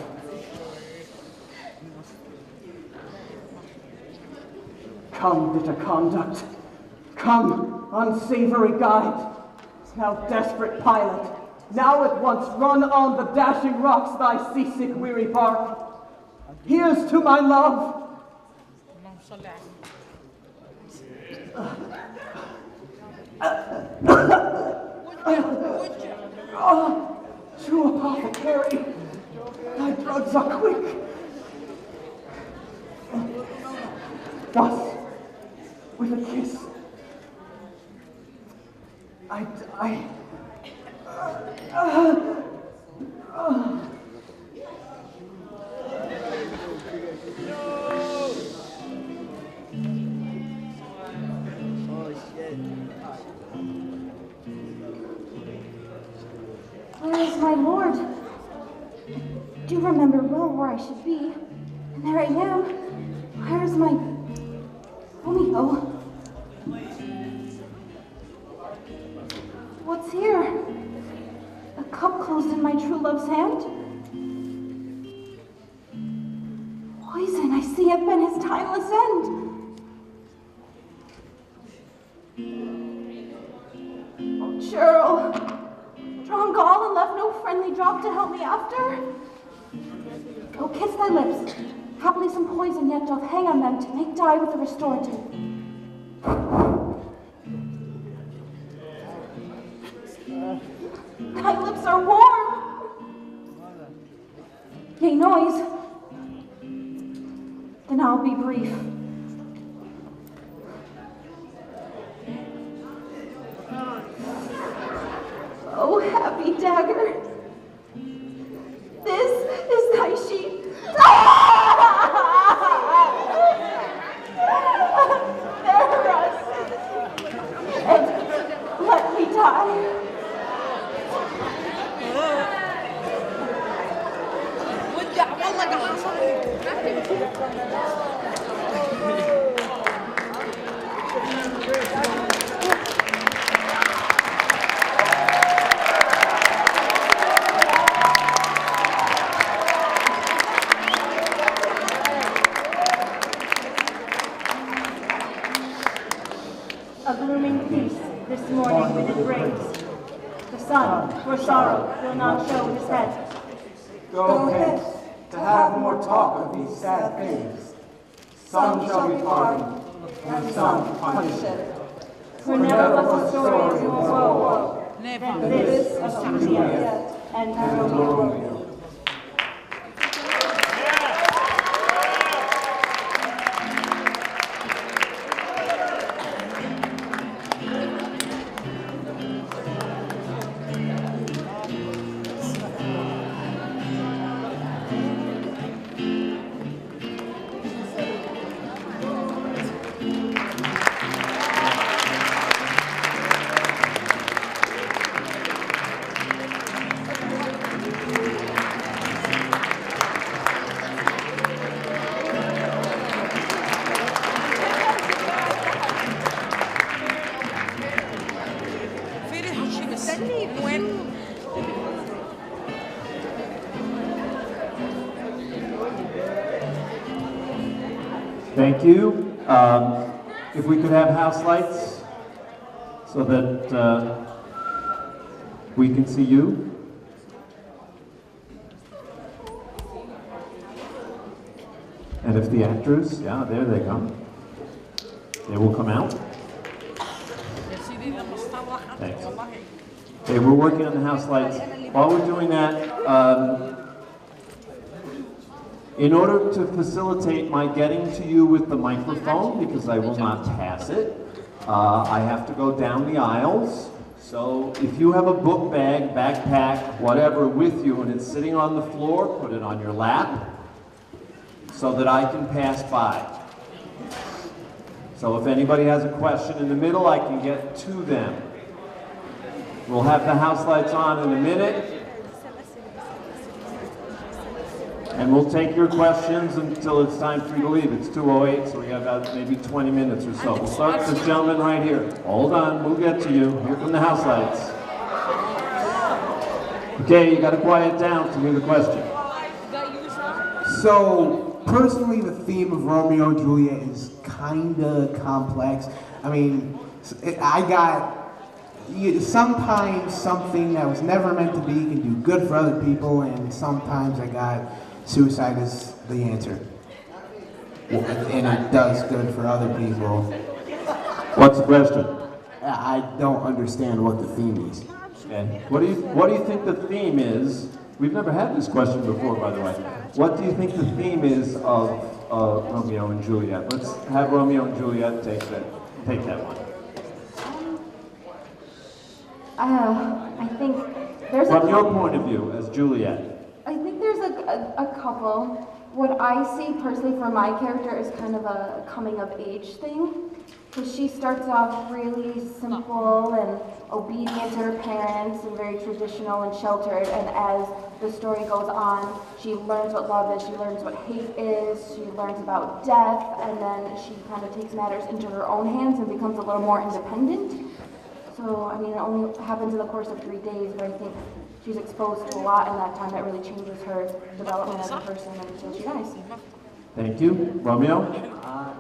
Come, bitter conduct. Come, unsavory guide. Now desperate pilot. Now at once run on the dashing rocks thy seasick weary bark. Here's to my love. True apothecary, thy drugs are quick. Thus, with a kiss, I die.
Where is my lord? I do remember well where I should be. And there I am. Where is my Romeo? What's here? A cup closed in my true love's hand? Poison, I see it been his timeless end. Oh, churl, drunk all and left no friendly drop to help me after? Oh, kiss thy lips. Haply some poison yet doth hang on them to make dye with a restorative. Thy lips are warm. Yea, noise. Then I'll be brief. Oh, happy dagger. This is thy sheath. There rest. And let me die.
A glooming peace this morning when it breaks. The sun, for sorrow, will not show his head.
Go hence, to have more talk of these sad things. Some shall be pardoned, and some punished.
For never was a story of more woe than this of Juliet and Romeo.
Thank you. If we could have house lights so that we can see you. And if the actors, yeah, there they come. They will come out. Thanks. Okay, we're working on the house lights. While we're doing that, in order to facilitate my getting to you with the microphone, because I will not pass it, I have to go down the aisles. So if you have a book bag, backpack, whatever with you and it's sitting on the floor, put it on your lap so that I can pass by. So if anybody has a question in the middle, I can get to them. We'll have the house lights on in a minute. And we'll take your questions until it's time for you to leave. It's 2:08, so we have about maybe 20 minutes or so. We'll start with this gentleman right here. Hold on, we'll get to you. Here come the house lights. Okay, you gotta quiet down to hear the question.
So, personally, the theme of Romeo and Juliet is kinda complex. I mean, I got sometimes something that was never meant to be can do good for other people, and sometimes I got suicide is the answer. And it does good for other people.
What's the question?
I don't understand what the theme is.
Okay. What do you think the theme is? We've never had this question before, by the way. What do you think the theme is of Romeo and Juliet? Let's have Romeo and Juliet take that one.
I think there's
From your point of view as Juliet.
I think there's a couple. What I see personally for my character is kind of a coming of age thing. Because she starts off really simple and obedient to her parents and very traditional and sheltered. And as the story goes on, she learns what love is, she learns what hate is, she learns about death, and then she kind of takes matters into her own hands and becomes a little more independent. So, I mean, it only happens in the course of 3 days, but I think she's exposed to a lot in that time that really changes her development as a person until she dies.
Thank you. Romeo?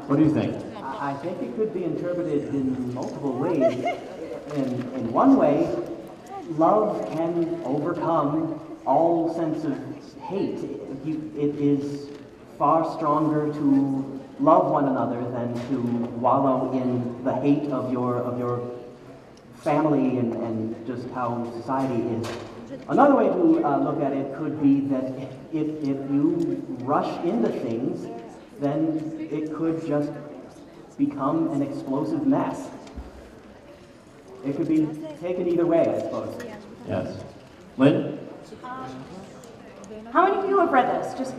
What do you think?
I think it could be interpreted in multiple ways. In one way, love can overcome all sense of hate. It is far stronger to love one another than to wallow in the hate of your family and just how society is. Another way to look at it could be that if you rush into things, then it could just become an explosive mess. It could be taken either way, I suppose.
Yes. Lynn?
How many of you have read this? Just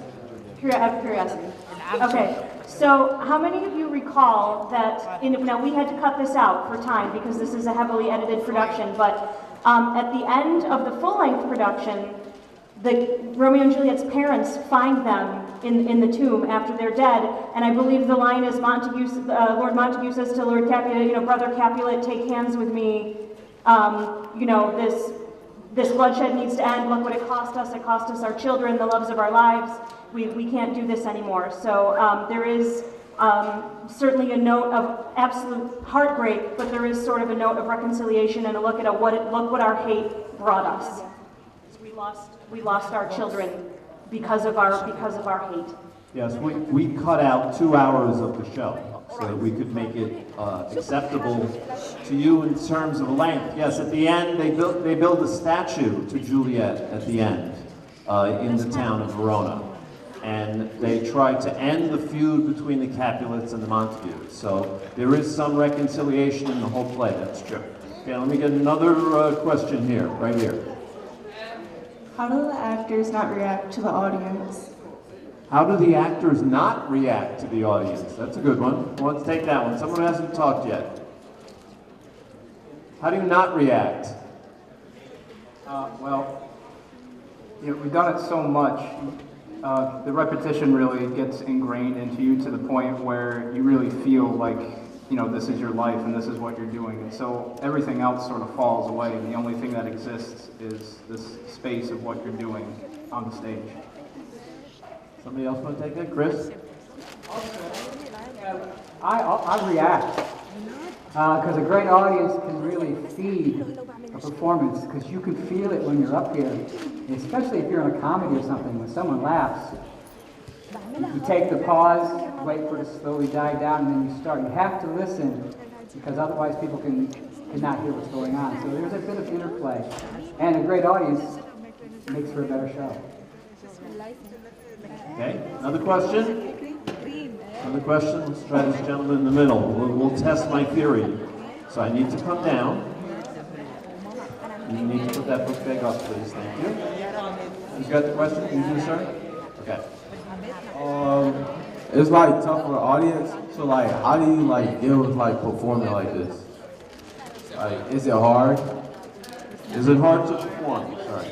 out of curiosity. Okay, so how many of you recall that, now we had to cut this out for time because this is a heavily edited production, but at the end of the full-length production, Romeo and Juliet's parents find them in the tomb after they're dead, and I believe the line is Lord Montague says to Lord Capulet, Brother Capulet, take hands with me. This bloodshed needs to end. Look what it cost us. It cost us our children, the loves of our lives. We can't do this anymore. So there is certainly a note of absolute heartbreak, but there is sort of a note of reconciliation and a look at look what our hate brought us. We lost our children because of our hate.
Yes, we cut out 2 hours of the show so that we could make it acceptable to you in terms of length. Yes, at the end they build a statue to Juliet at the end in the town of Verona, and they try to end the feud between the Capulets and the Montagues. So there is some reconciliation in the whole play. That's true. Okay, let me get another question here, right here.
How do the actors not react to the audience?
How do the actors not react to the audience? That's a good one. Let's take that one. Someone hasn't talked yet. How do you not react?
We've done it so much. The repetition really gets ingrained into you to the point where you really feel like, this is your life and this is what you're doing. And so everything else sort of falls away. And the only thing that exists is this space of what you're doing on the stage.
Somebody else want to take that? Chris?
I react because a great audience can really feed a performance because you can feel it when you're up here, especially if you're in a comedy or something. When someone laughs, you take the pause, wait for it to slowly die down, and then you start. You have to listen because otherwise people cannot hear what's going on. So there's a bit of interplay, and a great audience makes for a better show.
Okay, another question? Another question? Let's try this gentleman in the middle. We'll test my theory. So I need to come down. You need to put that book bag up, please. Thank you. You got the question? You do, sir? Okay.
It's like tough for the audience. So like, how do you like deal with like performing like this? Like, is it hard?
Is it hard to perform? Sorry.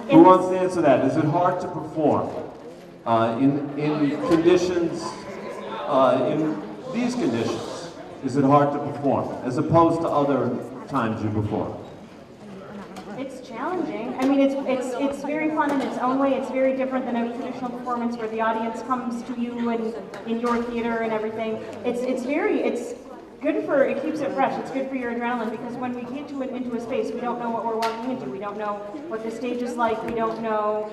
Who wants to answer that? Is it hard to perform in conditions, in these conditions? Is it hard to perform as opposed to other times you perform?
It's challenging. I mean, it's very fun in its own way. It's very different than a traditional performance where the audience comes to you and in your theater and everything. It's good for, it keeps it fresh. It's good for your adrenaline because when we get into a space, we don't know what we're walking into. We don't know what the stage is like. We don't know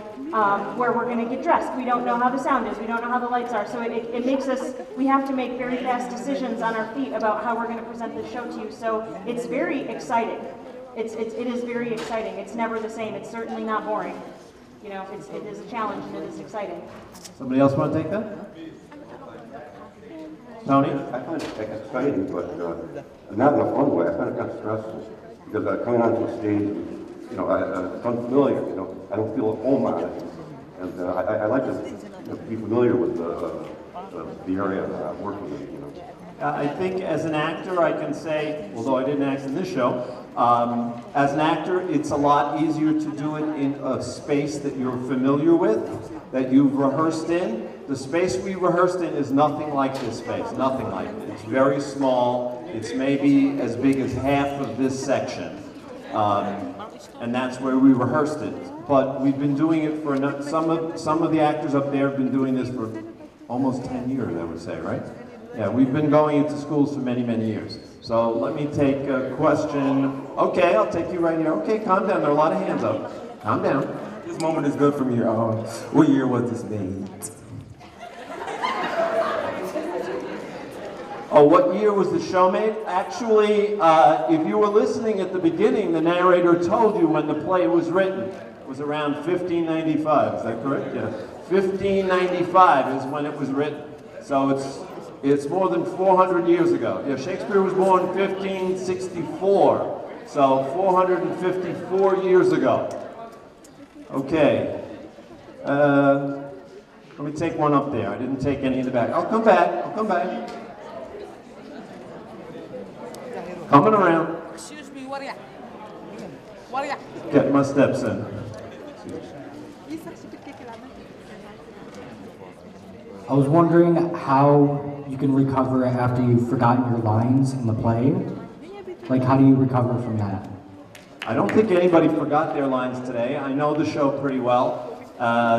where we're going to get dressed. We don't know how the sound is. We don't know how the lights are. So it makes us, we have to make very fast decisions on our feet about how we're going to present the show to you. So it's very exciting. It is very exciting. It's never the same. It's certainly not boring. You know, it is a challenge and it is exciting.
Somebody else want to take that? Tony?
I find it exciting, but not in a fun way. I find it kind of stressful because coming onto a stage, you know, it's unfamiliar. You know, I don't feel at home on it, and I like to be familiar with the area that I'm working in. You know.
I think as an actor, I can say, although I didn't act in this show, as an actor, it's a lot easier to do it in a space that you're familiar with, that you've rehearsed in. The space we rehearsed in is nothing like this space, nothing like it. It's very small. It's maybe as big as half of this section. And that's where we rehearsed it. But we've been doing it for, some of the actors up there have been doing this for almost 10 years, I would say, right? Yeah, we've been going into schools for many, many years. So let me take a question. Okay, I'll take you right here. Okay, calm down. There are a lot of hands up. Calm down.
This moment is good for me. What year was this made?
Oh, what year was the show made? Actually, if you were listening at the beginning, the narrator told you when the play was written. It was around 1595, is that correct? Yeah. 1595 is when it was written. So it's more than 400 years ago. Yeah, Shakespeare was born 1564, so 454 years ago. Okay. Let me take one up there. I didn't take any in the back. I'll come back. I'll come back. Coming around.
Excuse me, what are ya? What are ya?
Get my steps in.
I was wondering how you can recover after you've forgotten your lines in the play. Like, how do you recover from that?
I don't think anybody forgot their lines today. I know the show pretty well.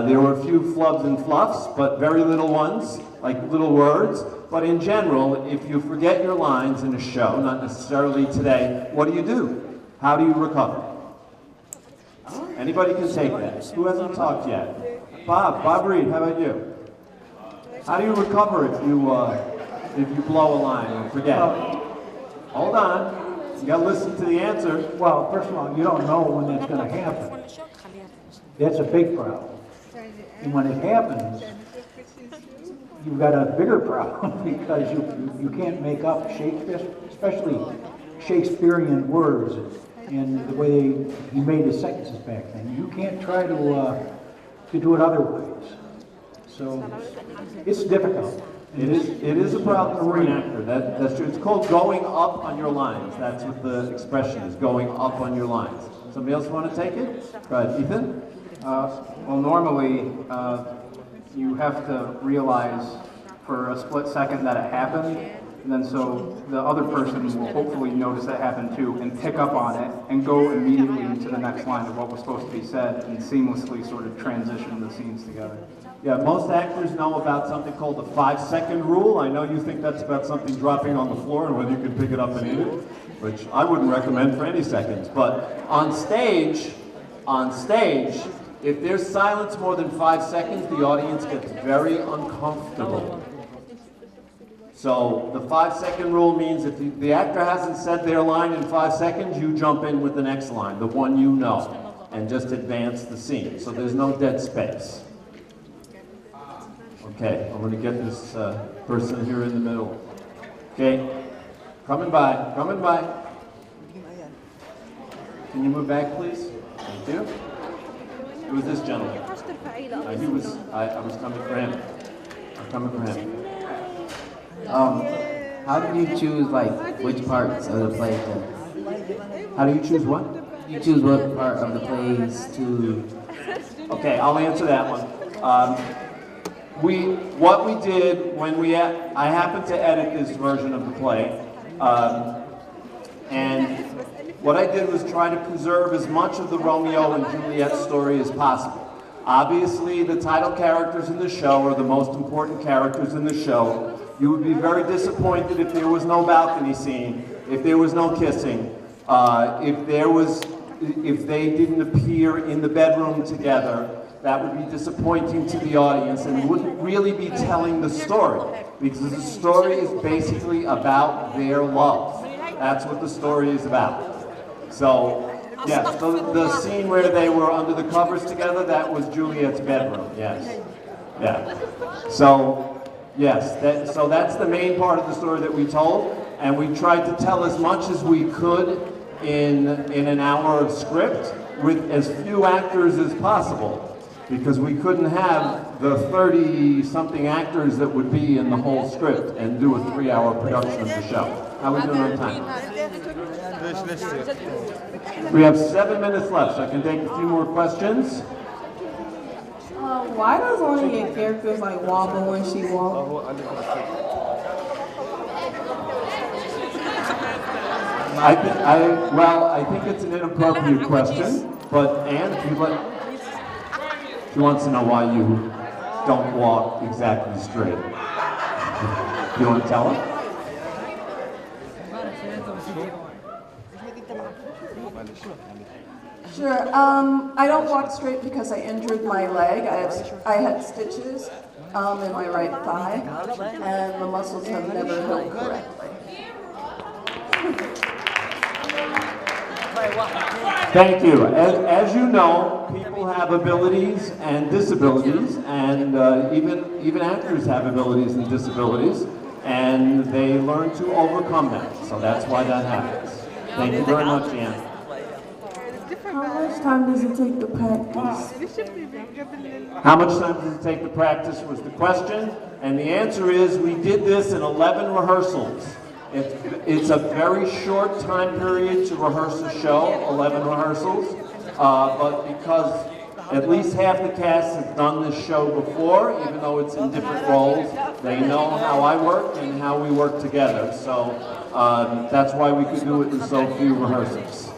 There were a few flubs and fluffs, but very little ones, like little words. But in general, if you forget your lines in a show, not necessarily today, what do? How do you recover? Anybody can take that. Who hasn't talked yet? Bob Reed, how about you? How do you recover if you blow a line or forget? Hold on. You gotta listen to the answer.
Well, first of all, you don't know when that's going to happen. That's a big problem. And when it happens, you've got a bigger problem because you can't make up Shakespeare, especially Shakespearean words and the way he made his sentences back then. You can't try to do it other ways. So it's difficult.
It is a problem for an actor. That's true. It's called going up on your lines. That's what the expression is, going up on your lines. Somebody else want to take it? Go ahead, Ethan.
Well, normally you have to realize for a split second that it happened, and then so the other person will hopefully notice that happened too and pick up on it and go immediately into the next line of what was supposed to be said and seamlessly sort of transition the scenes together.
Yeah, most actors know about something called the 5-second rule. I know you think that's about something dropping on the floor and whether you can pick it up and eat it, which I wouldn't recommend for any seconds. But on stage, if there's silence more than 5 seconds, the audience gets very uncomfortable. So the 5-second rule means if the actor hasn't said their line in 5 seconds, you jump in with the next line, the one you know, and just advance the scene. So there's no dead space. Okay, I'm going to get this person here in the middle. Okay, coming by. Can you move back, please? Thank you. It was this gentleman. I was coming for him. I'm coming for him.
How do you choose, like, which parts of the play to...
How do you choose what?
You choose what part of the plays to...
Okay, I'll answer that one. What we did when I happened to edit this version of the play, and what I did was try to preserve as much of the Romeo and Juliet story as possible. Obviously, the title characters in the show are the most important characters in the show. You would be very disappointed if there was no balcony scene, if there was no kissing, if they didn't appear in the bedroom together. That would be disappointing to the audience and wouldn't really be telling the story, because the story is basically about their love. That's what the story is about. So, yes, the scene where they were under the covers together, that was Juliet's bedroom, yes. Yeah. So, yes, so that's the main part of the story that we told, and we tried to tell as much as we could in an hour of script with as few actors as possible, because we couldn't have the 30-something actors that would be in the whole script and do a 3-hour production of the show. How are we doing on time? We have 7 minutes left, so I can take a few more questions.
Why does one of your characters like wobble when she walks?
I think it's an inappropriate question, but Anne, if you let, she wants to know why you don't walk exactly straight. You want to tell her?
Sure. I don't walk straight because I injured my leg. I had stitches in my right thigh, and the muscles have never healed correctly.
Thank you. As you know, people have abilities and disabilities, and even actors have abilities and disabilities, and they learn to overcome them. So that's why that happens. Thank you very much, Anne.
How much time does it take to practice?
How much time does it take to practice was the question, and the answer is we did this in 11 rehearsals. It's a very short time period to rehearse a show, 11 rehearsals, but because at least half the cast has done this show before, even though it's in different roles, they know how I work and how we work together. So that's why we could do it in so few rehearsals.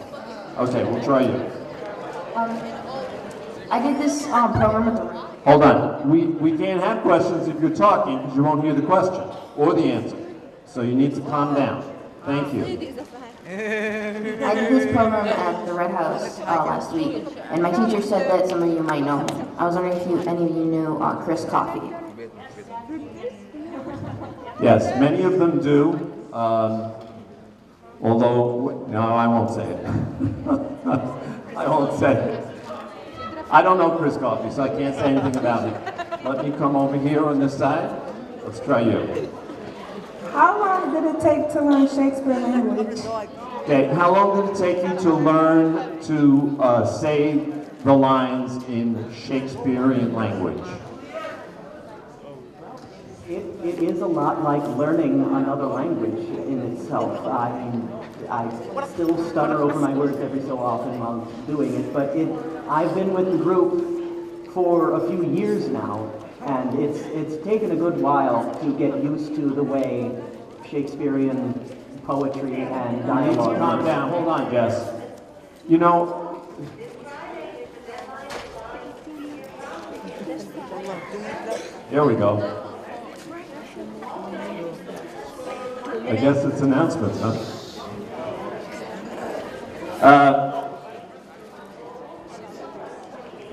Okay, we'll try you.
I did this program with the...
Hold on. We can't have questions if you're talking because you won't hear the question or the answer. So you need to calm down. Thank you.
I did this program at the Red House last week, and my teacher said that some of you might know him. I was wondering if any of you knew Chris Coffey.
Yes, many of them do. Although, no, I won't say it. I won't say it. I don't know Chris Coffey, so I can't say anything about it. Let me come over here on this side. Let's try you.
How long did it take to learn Shakespeare language?
Okay, how long did it take you to learn to say the lines in Shakespearean language?
It is a lot like learning another language in itself. I mean, I still stutter over my words every so often while doing it, but I've been with the group for a few years now, and it's taken a good while to get used to the way Shakespearean poetry and dialogue.
Calm down. Hold on, Jess. You know, here we go. I guess it's announcements, huh?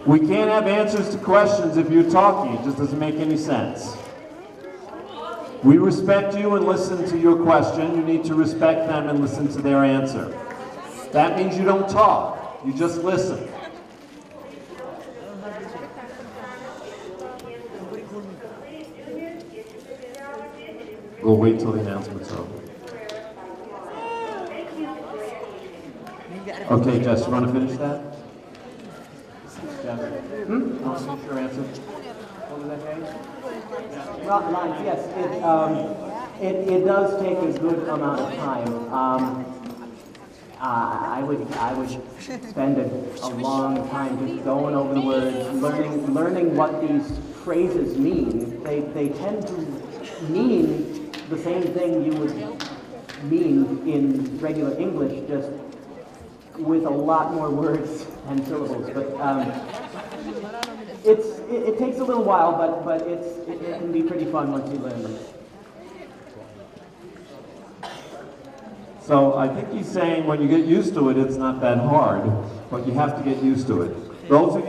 We can't have answers to questions if you're talking. It just doesn't make any sense. We respect you and listen to your question. You need to respect them and listen to their answer. That means you don't talk. You just listen. We'll wait till the announcements are over. Okay, Jess, you want to finish that? Jess? Want to finish your answer?
Lines, yes. It does take a good amount of time. I would spend a long time just going over the words, learning what these phrases mean. They tend to mean the same thing you would mean in regular English, just
with a lot more words and syllables. But it takes a little while, but it can be pretty fun once you learn them.
So I think he's saying when you get used to it, it's not that hard, but you have to get used to it. Those of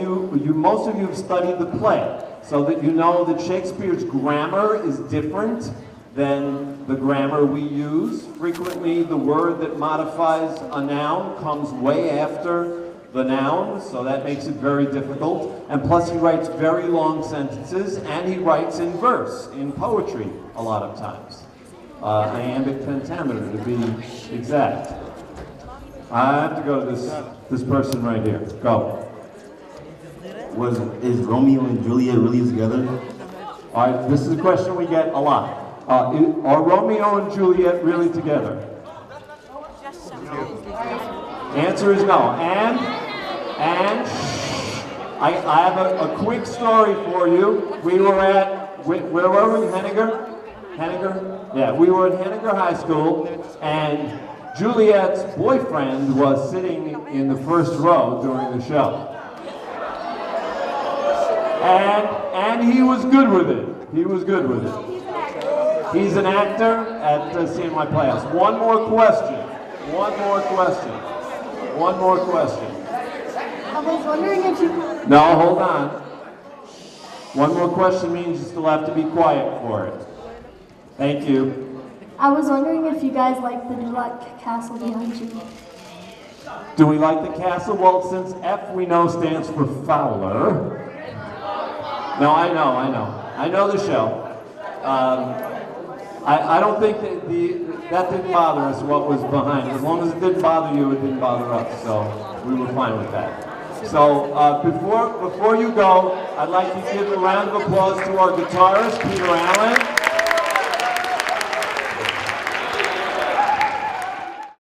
most of you have studied the play, so that you know that Shakespeare's grammar is different than the grammar we use. Frequently, the word that modifies a noun comes way after the noun, so that makes it very difficult. And plus, he writes very long sentences, and he writes in verse, in poetry, a lot of times. Iambic pentameter, to be exact. I have to go to this person right here. Go.
Is Romeo and Juliet really together?
All right, this is a question we get a lot. Are Romeo and Juliet really together? Answer is no. And I have a quick story for you. We were at, where were we, Henniger? Yeah, we were at Henniger High School, and Juliet's boyfriend was sitting in the first row during the show. And he was good with it. He was good with it. He's an actor at CNY Playhouse. One more question. One more question. One more question.
I was wondering if you...
No, hold on. One more question means you still have to be quiet for it. Thank you.
I was wondering if you guys like the Dulac Castle behind you.
Do we like the castle? Well, since F we know stands for Fowler. No, I know. I know the show. I don't think that didn't bother us, what was behind. As long as it didn't bother you, it didn't bother us. So we were fine with that. So before you go, I'd like to give a round of applause to our guitarist, Peter Allen.